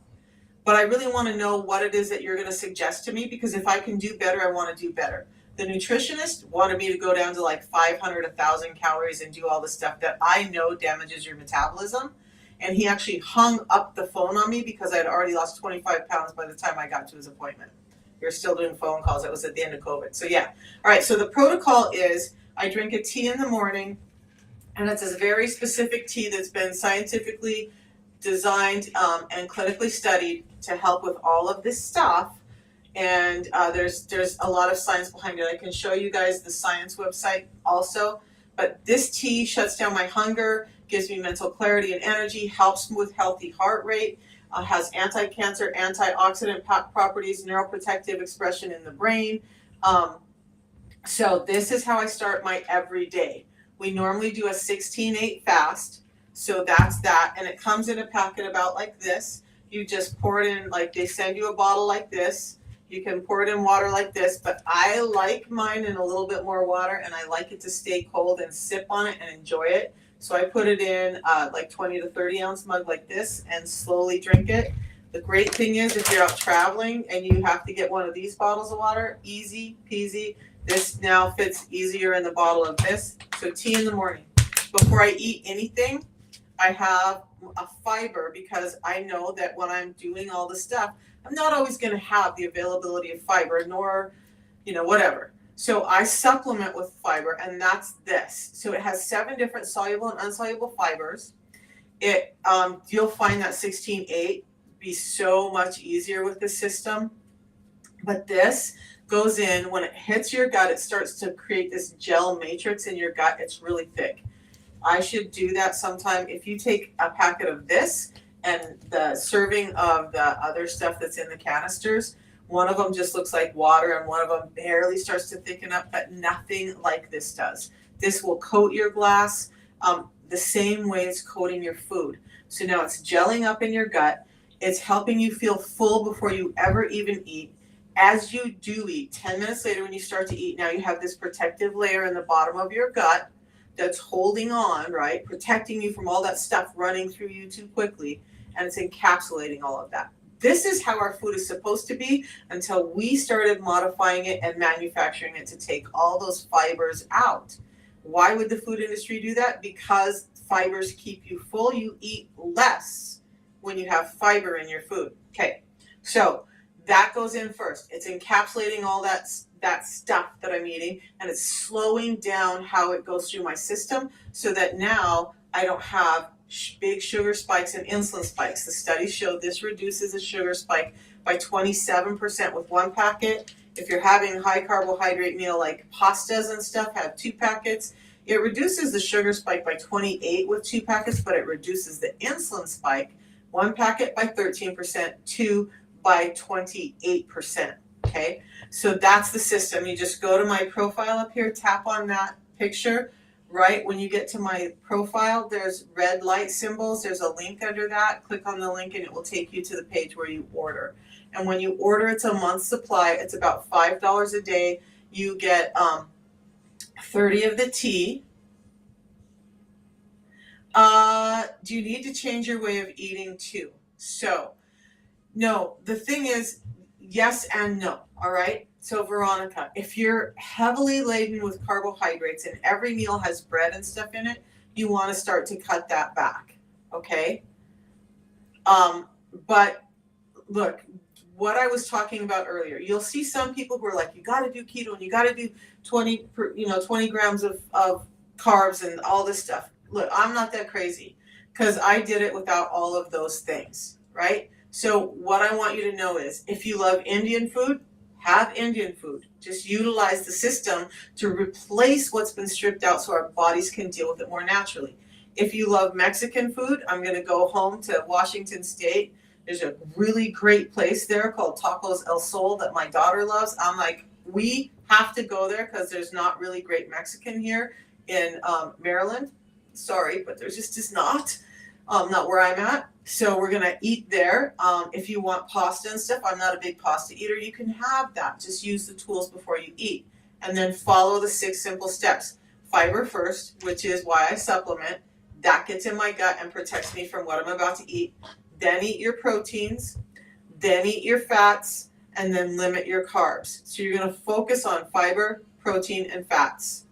but I really want to know what it is that you're going to suggest to me, because if I can do better, I want to do better. The nutritionist wanted me to go down to like 500, 1,000 calories and do all the stuff that I know damages your metabolism. And he actually hung up the phone on me because I had already lost 25 pounds by the time I got to his appointment. We were still doing phone calls. That was at the end of COVID. So yeah. All right. So the protocol is I drink a tea in the morning, and it's a very specific tea that's been scientifically designed and clinically studied to help with all of this stuff. And there's a lot of science behind it. I can show you guys the science website also. But this tea shuts down my hunger, gives me mental clarity and energy, helps with healthy heart rate, has anti-cancer, antioxidant properties, neuroprotective expression in the brain. So this is how I start my everyday. We normally do a 16-8 fast. So that's that, and it comes in a packet about like this. You just pour it in, like they send you a bottle like this. You can pour it in water like this, but I like mine in a little bit more water, and I like it to stay cold and sip on it and enjoy it. So I put it in like 20 to 30 ounce mug like this and slowly drink it. The great thing is, if you're out traveling and you have to get one of these bottles of water, easy peasy. This now fits easier in the bottle of this. So tea in the morning. Before I eat anything, I have a fiber, because I know that when I'm doing all the stuff, I'm not always going to have the availability of fiber, nor, whatever. So I supplement with fiber, and that's this. So it has 7 different soluble and insoluble fibers. You'll find that 16-8 be so much easier with the system. But this goes in, when it hits your gut, it starts to create this gel matrix in your gut. It's really thick. I should do that sometime. If you take a packet of this and the serving of the other stuff that's in the canisters, one of them just looks like water and one of them barely starts to thicken up, but nothing like this does. This will coat your glass the same way it's coating your food. So now it's gelling up in your gut. It's helping you feel full before you ever even eat. as you do eat, 10 minutes later when you start to eat, now you have this protective layer in the bottom of your gut that's holding on, right? Protecting you from all that stuff running through you too quickly, and it's encapsulating all of that. This is how our food is supposed to be until we started modifying it and manufacturing it to take all those fibers out. Why would the food industry do that? Because fibers keep you full. You eat less when you have fiber in your food. Okay, so that goes in first. It's encapsulating all that stuff that I'm eating, and it's slowing down how it goes through my system so that now I don't have big sugar spikes and insulin spikes. The studies show this reduces a sugar spike by 27% with one packet. If you're having a high carbohydrate meal like pastas and stuff, have 2 packets. It reduces the sugar spike by 28 with 2 packets, but it reduces the insulin spike, 1 packet by 13%, 2 by 28%. Okay, so that's the system. You just go to my profile up here, tap on that picture. Right when you get to my profile, there's red light symbols. There's a link under that. Click on the link and it will take you to the page where you order. And when you order, it's a month's supply. It's about $5 a day. You get 30 of the tea. Do you need to change your way of eating too? So, no, the thing is, yes and no, all right? So Veronica, if you're heavily laden with carbohydrates and every meal has bread and stuff in it, you want to start to cut that back, okay? But look, what I was talking about earlier, you'll see some people who are like, you got to do keto and you got to do 20 grams of carbs and all this stuff. Look, I'm not that crazy because I did it without all of those things, right? So what I want you to know is if you love Indian food, have Indian food. Just utilize the system to replace what's been stripped out so our bodies can deal with it more naturally. If you love Mexican food, I'm going to go home to Washington State. There's a really great place there called Tacos El Sol that my daughter loves. I'm like, we have to go there because there's not really great Mexican here in Maryland. Sorry, but there just is not where I'm at. So we're gonna eat there. If you want pasta and stuff, I'm not a big pasta eater. You can have that. Just use the tools before you eat. And then follow the 6 simple steps. Fiber first, which is why I supplement. That gets in my gut and protects me from what I'm about to eat. Then eat your proteins. Then eat your fats. And then limit your carbs. So you're gonna focus on fiber, protein, and fats.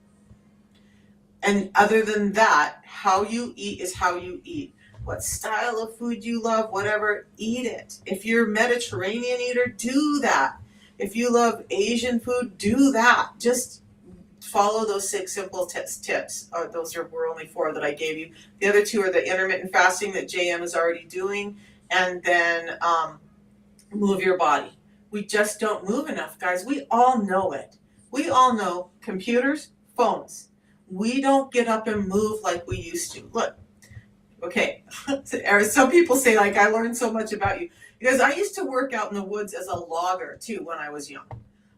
And other than that, how you eat is how you eat. What style of food you love, whatever, eat it. If you're a Mediterranean eater, do that. If you love Asian food, do that. Just follow those 6 simple tips. Were only 4 that I gave you. The other 2 are the intermittent fasting that JM is already doing, and then move your body. We just don't move enough, guys. We all know it. We all know computers, phones. We don't get up and move like we used to. Look. Okay, some people say, like, I learned so much about you. Because I used to work out in the woods as a logger, too, when I was young.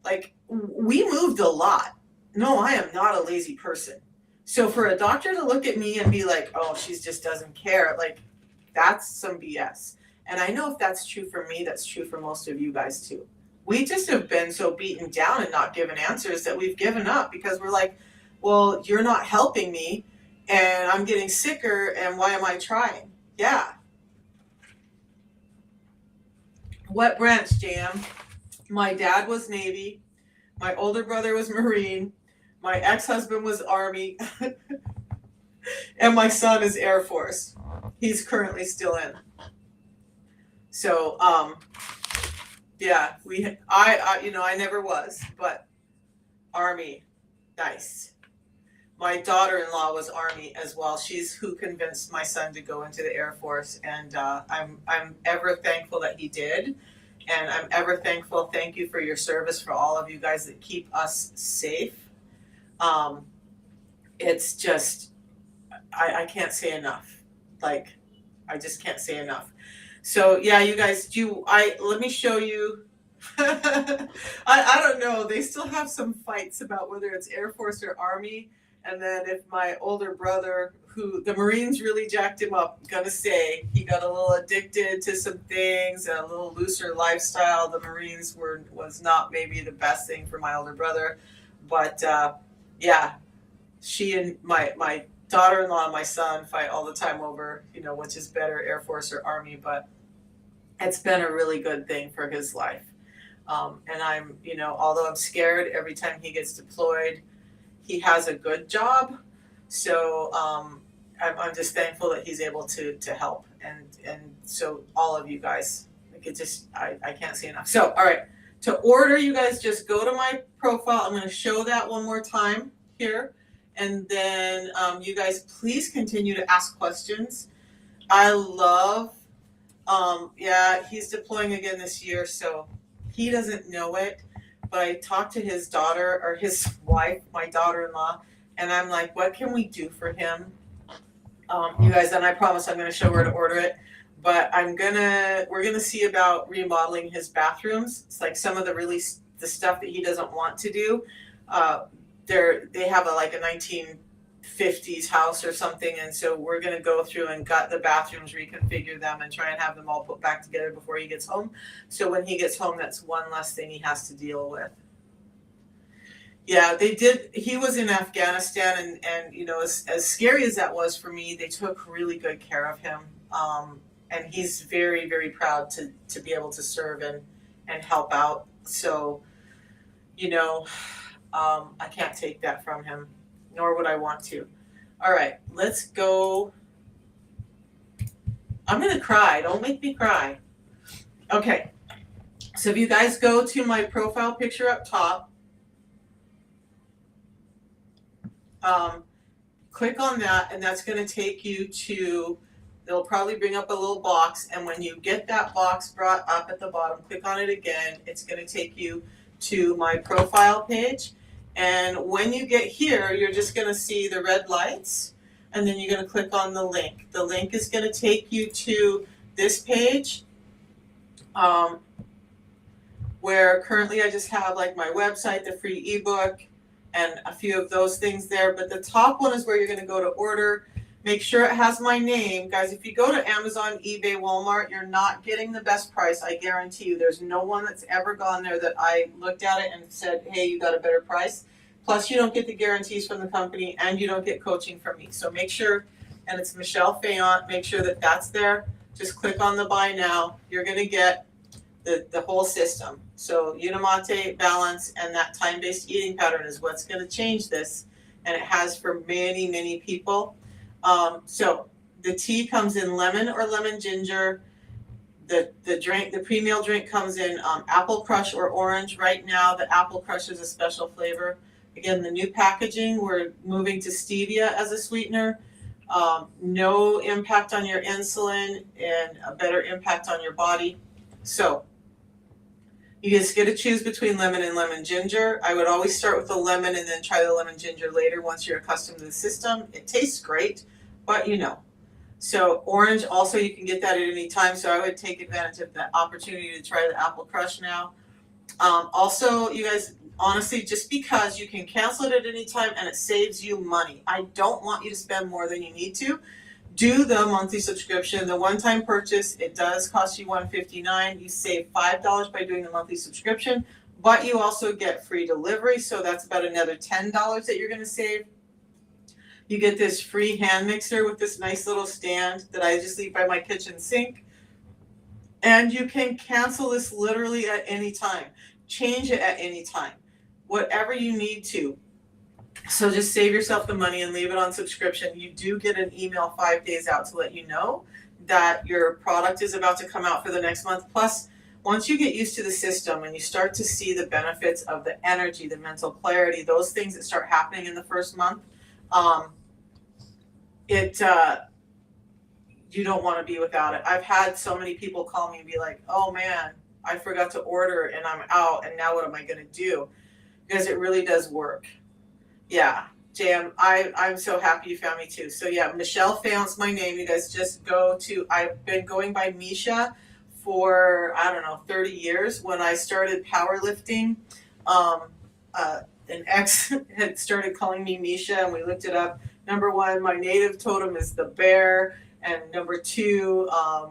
Like, we moved a lot. No, I am not a lazy person. So for a doctor to look at me and be like, oh, she just doesn't care, like, that's some BS. And I know if that's true for me, that's true for most of you guys, too. We just have been so beaten down and not given answers that we've given up because we're like, well, you're not helping me. And I'm getting sicker, and why am I trying? Yeah. What branch, JM? My dad was Navy. My older brother was Marine. My ex-husband was Army. And my son is Air Force. He's currently still in. So, yeah, I never was, but Army, nice. My daughter-in-law was Army as well. She's who convinced my son to go into the Air Force, and I'm ever thankful that he did, and I'm ever thankful. Thank you for your service, for all of you guys that keep us safe. It's just I can't say enough. Like, I just can't say enough. So yeah, you guys let me show you. I don't know. They still have some fights about whether it's Air Force or Army. And then if my older brother, who the Marines really jacked him up, gonna say he got a little addicted to some things, a little looser lifestyle. The Marines was not maybe the best thing for my older brother, but yeah, she and my daughter-in-law and my son fight all the time over, which is better, Air Force or Army, but it's been a really good thing for his life. And I'm, although I'm scared every time he gets deployed, he has a good job. So I'm just thankful that he's able to help. And so all of you guys, like it just, I can't say enough. So, all right, to order, you guys just go to my profile. I'm going to show that one more time here. And then you guys please continue to ask questions. I love, yeah, he's deploying again this year, so he doesn't know it, but I talked to his daughter or his wife, my daughter-in-law, and I'm like, what can we do for him? You guys, and I promise I'm going to show her to order it, but we're going to see about remodeling his bathrooms. It's like some of the stuff that he doesn't want to do. They have like a 1950s house or something, and so we're going to go through and gut the bathrooms, reconfigure them, and try and have them all put back together before he gets home. So when he gets home, that's one less thing he has to deal with. Yeah, they did. He was in Afghanistan, and as scary as that was for me, they took really good care of him. And he's very, very proud to be able to serve and help out. So, I can't take that from him, nor would I want to. All right, let's go. I'm going to cry. Don't make me cry. Okay, so if you guys go to my profile picture up top, click on that, and that's going to take you to, they'll probably bring up a little box, and when you get that box brought up at the bottom, click on it again. It's going to take you to my profile page. And when you get here, you're just going to see the red lights, and then you're going to click on the link. The link is going to take you to this page, where currently I just have like my website, the free ebook, and a few of those things there. But the top one is where you're going to go to order. Make sure it has my name. Guys, if you go to Amazon, eBay, Walmart, you're not getting the best price. I guarantee you. There's no one that's ever gone there that I looked at it and said, hey, you got a better price. Plus, you don't get the guarantees from the company, and you don't get coaching from me. So make sure, and it's Michelle Fayant, make sure that that's there. Just click on the buy now. You're going to get the whole system. So Unimate, balance, and that time-based eating pattern is what's going to change this. And it has for many, many people. So the tea comes in lemon or lemon ginger. The drink, the pre-meal drink comes in apple crush or orange. Right now, the apple crush is a special flavor. Again, the new packaging, we're moving to stevia as a sweetener. No impact on your insulin and a better impact on your body. So you just get to choose between lemon and lemon ginger. I would always start with the lemon and then try the lemon ginger later once you're accustomed to the system. It tastes great, but So orange, also you can get that at any time. So I would take advantage of the opportunity to try the apple crush now. Also, you guys, honestly, just because you can cancel it at any time and it saves you money. I don't want you to spend more than you need to. Do the monthly subscription. The one-time purchase, it does cost you $159. You save $5 by doing the monthly subscription, but you also get free delivery, so that's about another $10 that you're going to save. You get this free hand mixer with this nice little stand that I just leave by my kitchen sink. And you can cancel this literally at any time. Change it at any time. Whatever you need to. So just save yourself the money and leave it on subscription. You do get an email 5 days out to let you know that your product is about to come out for the next month. Plus, once you get used to the system and you start to see the benefits of the energy, the mental clarity, those things that start happening in the first month, you don't want to be without it. I've had so many people call me and be like, oh man, I forgot to order and I'm out and now what am I going to do? Because it really does work. Yeah, Jam, I'm so happy you found me too. So yeah, Michelle Fayant's my name. You guys just go to, I've been going by Misha for, 30 years. When I started powerlifting, an ex had started calling me Misha, and we looked it up. Number one, my native totem is the bear, and number two,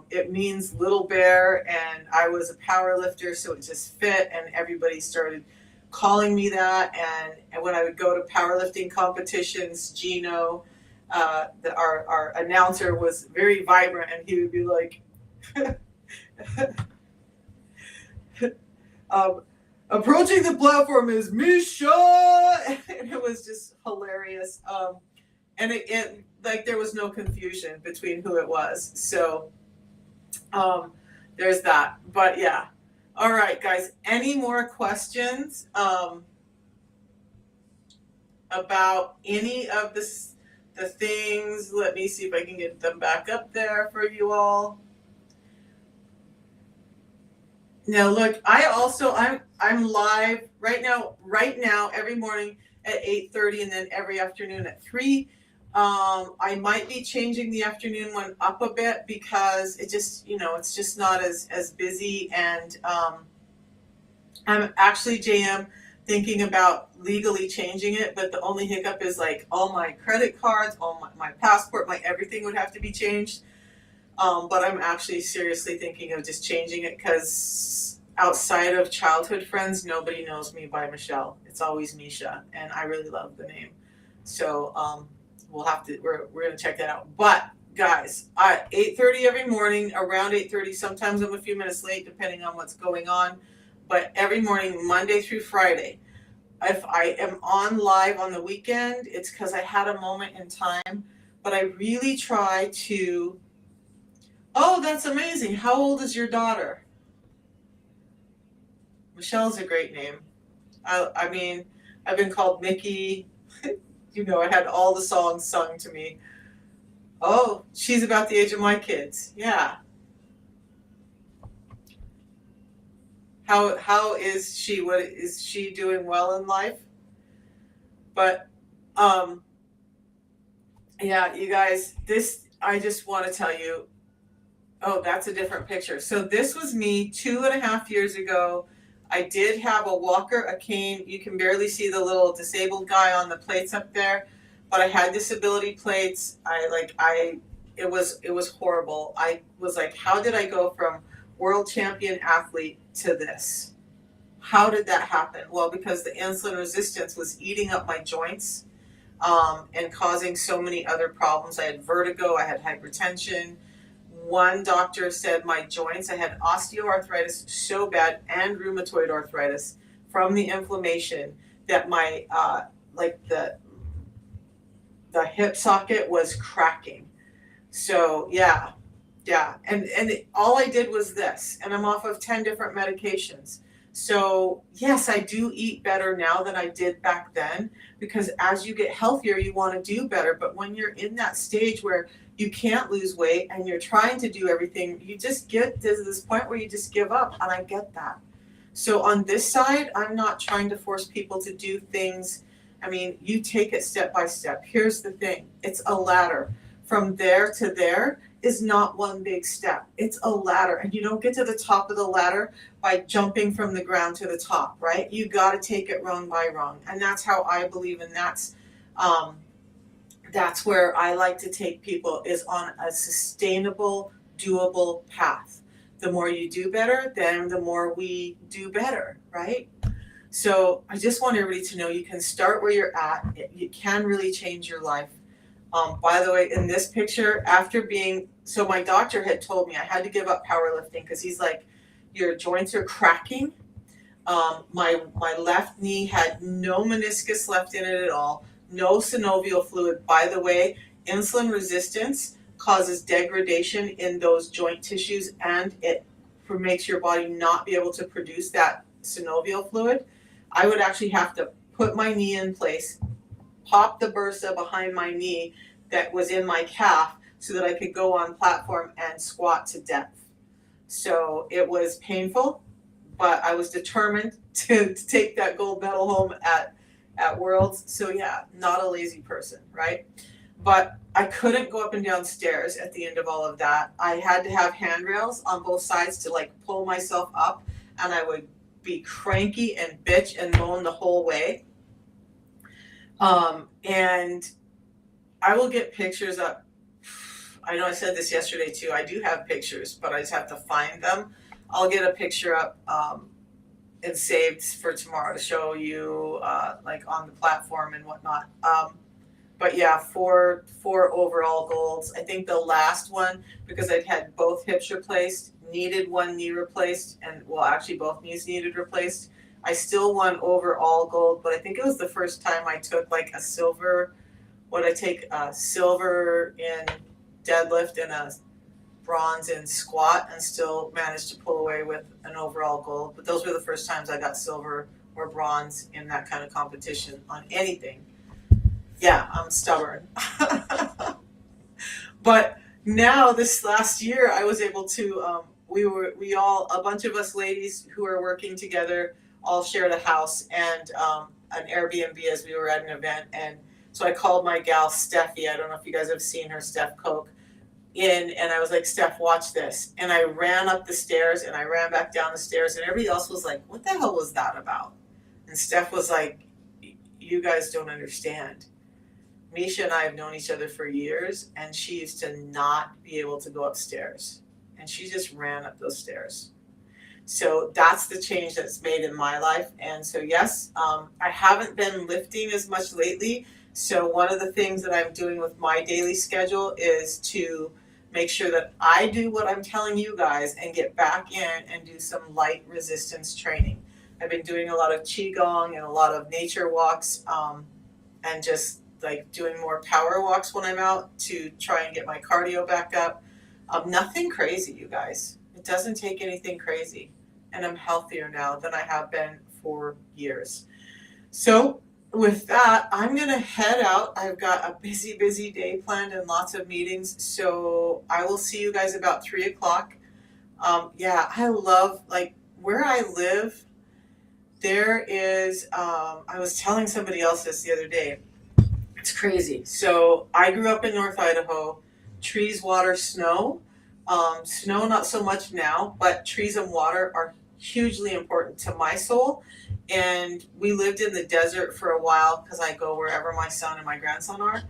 it means little bear, and I was a power lifter, so it just fit, and everybody started calling me that. And when I would go to powerlifting competitions, Gino, our announcer, was very vibrant, and he would be like, approaching the platform is Misha, and it was just hilarious. And it like there was no confusion between who it was. So there's that. But yeah. All right, guys. Any more questions about any of the things? Let me see if I can get them back up there for you all. Now look, I'm live right now every morning at 8:30 and then every afternoon at 3. I might be changing the afternoon one up a bit because it just, it's just not as busy, and I'm actually, JM, thinking about legally changing it, but the only hiccup is like all my credit cards, all my passport, my everything would have to be changed. But I'm actually seriously thinking of just changing it because outside of childhood friends, nobody knows me by Michelle. It's always Misha, and I really love the name. So we're gonna check that out. But guys, 8:30 every morning, around 8:30. Sometimes I'm a few minutes late depending on what's going on. But every morning, Monday through Friday. If I am on live on the weekend, it's because I had a moment in time. But I really try to. Oh, that's amazing. How old is your daughter? Michelle's a great name. I mean, I've been called Mickey. I had all the songs sung to me. Oh, she's about the age of my kids. Yeah. How is she? What is she doing well in life? But yeah, you guys, I just want to tell you. Oh, that's a different picture. So this was me 2.5 years ago. I did have a walker, a cane. You can barely see the little disabled guy on the plates up there, but I had disability plates. It was horrible. I was like, how did I go from world champion athlete to this? How did that happen? Well, because the insulin resistance was eating up my joints, and causing so many other problems. I had vertigo, I had hypertension. One doctor said my joints, I had osteoarthritis so bad and rheumatoid arthritis from the inflammation that my the hip socket was cracking. So yeah, and all I did was this, and I'm off of 10 different medications. So yes, I do eat better now than I did back then, because as you get healthier, you want to do better. But when you're in that stage where you can't lose weight and you're trying to do everything, you just get to this point where you just give up, and I get that. So on this side, I'm not trying to force people to do things. I mean, you take it step by step. Here's the thing. It's a ladder. From there to there is not one big step. It's a ladder, and you don't get to the top of the ladder by jumping from the ground to the top, right? You got to take it rung by rung, and that's how I believe, and that's where I like to take people, is on a sustainable, doable path. The more you do better, then the more we do better, right? So I just want everybody to know you can start where you're at. You can really change your life. By the way, in this picture, so my doctor had told me I had to give up powerlifting because he's like, your joints are cracking. My left knee had no meniscus left in it at all, no synovial fluid. By the way, insulin resistance causes degradation in those joint tissues, and it makes your body not be able to produce that synovial fluid. I would actually have to put my knee in place, pop the bursa behind my knee that was in my calf so that I could go on platform and squat to depth. So it was painful, but I was determined to take that gold medal home at Worlds. So yeah, not a lazy person, right? But I couldn't go up and down stairs at the end of all of that. I had to have handrails on both sides to like pull myself up, and I would be cranky and bitch and moan the whole way. And I will get pictures up. I know I said this yesterday too. I do have pictures, but I just have to find them. I'll get a picture up and saved for tomorrow to show you, like on the platform and whatnot. But yeah, four overall golds. I think the last one, because I'd had both hips replaced, needed one knee replaced, and well, actually both knees needed replaced. I still won overall gold, but I think it was the first time I took like a silver. What I take a silver in deadlift and a bronze in squat, and still managed to pull away with an overall gold. But those were the first times I got silver or bronze in that kind of competition on anything. Yeah, I'm stubborn. But now this last year, I was able to. We all, a bunch of us ladies who are working together, all shared a house and an Airbnb as we were at an event. And so I called my gal Steffi. I don't know if you guys have seen her, Steph Koch, in, and I was like, Steph, watch this. And I ran up the stairs and I ran back down the stairs, and everybody else was like, what the hell was that about? And Steph was like, you guys don't understand. Misha and I have known each other for years, and she used to not be able to go upstairs. And she just ran up those stairs. So that's the change that's made in my life. And so, yes, I haven't been lifting as much lately. So one of the things that I'm doing with my daily schedule is to make sure that I do what I'm telling you guys and get back in and do some light resistance training. I've been doing a lot of qigong and a lot of nature walks, and just like doing more power walks when I'm out to try and get my cardio back up. Nothing crazy, you guys. It doesn't take anything crazy. And I'm healthier now than I have been for years. So with that, I'm going to head out. I've got a busy, busy day planned and lots of meetings. So I will see you guys about 3 o'clock. Yeah, I love, like, where I live, there is, I was telling somebody else this the other day. It's crazy. So I grew up in North Idaho. Trees, water, snow. Snow, not so much now, but trees and water are hugely important to my soul. And we lived in the desert for a while because I go wherever my son and my grandson are.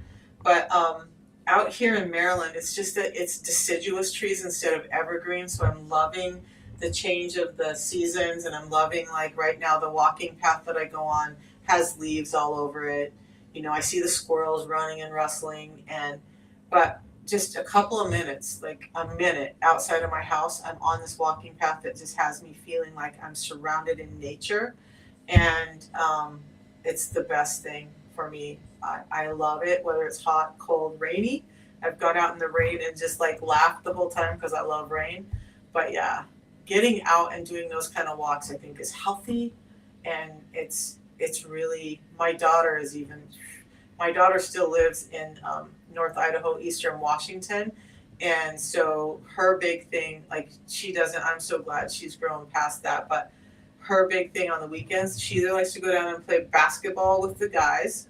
But out here in Maryland, it's just that it's deciduous trees instead of evergreen. So I'm loving the change of the seasons, and I'm loving, like right now, the walking path that I go on has leaves all over it. You know, I see the squirrels running and rustling, but just a couple of minutes, like a minute outside of my house, I'm on this walking path that just has me feeling like I'm surrounded in nature, and it's the best thing for me. I love it, whether it's hot, cold, rainy. I've gone out in the rain and just like laughed the whole time because I love rain. But yeah, getting out and doing those kind of walks, I think, is healthy, and it's really, my daughter is even, my daughter still lives in North Idaho, Eastern Washington. And so her big thing, like she doesn't, I'm so glad she's grown past that, but her big thing on the weekends, she either likes to go down and play basketball with the guys,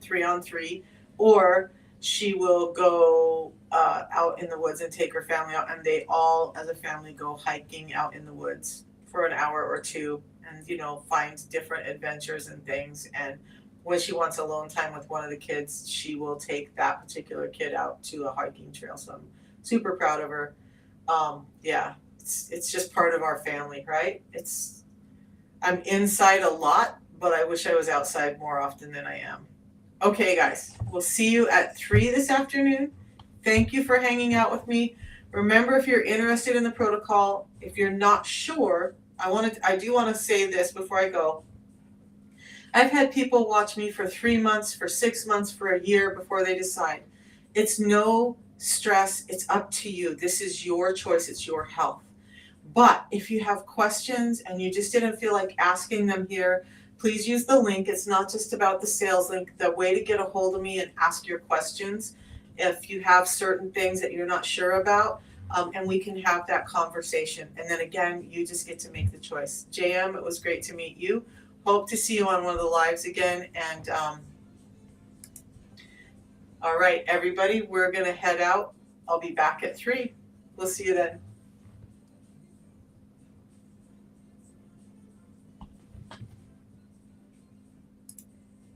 3-on-3, or she will go out in the woods and take her family out, and they all, as a family, go hiking out in the woods for an hour or two, and find different adventures and things. And when she wants alone time with one of the kids, she will take that particular kid out to a hiking trail. So I'm super proud of her. Yeah, it's just part of our family, right? I'm inside a lot, but I wish I was outside more often than I am. Okay, guys, we'll see you at 3 this afternoon. Thank you for hanging out with me. Remember, if you're interested in the protocol, if you're not sure, I do want to say this before I go. I've had people watch me for 3 months, for 6 months, for a year before they decide. It's no stress. It's up to you. This is your choice. It's your health. But if you have questions and you just didn't feel like asking them here, please use the link. It's not just about the sales link. The way to get a hold of me and ask your questions if you have certain things that you're not sure about, and we can have that conversation. And then again, you just get to make the choice. JM, it was great to meet you. Hope to see you on one of the lives again. And all right, everybody, we're going to head out. I'll be back at 3. We'll see you then.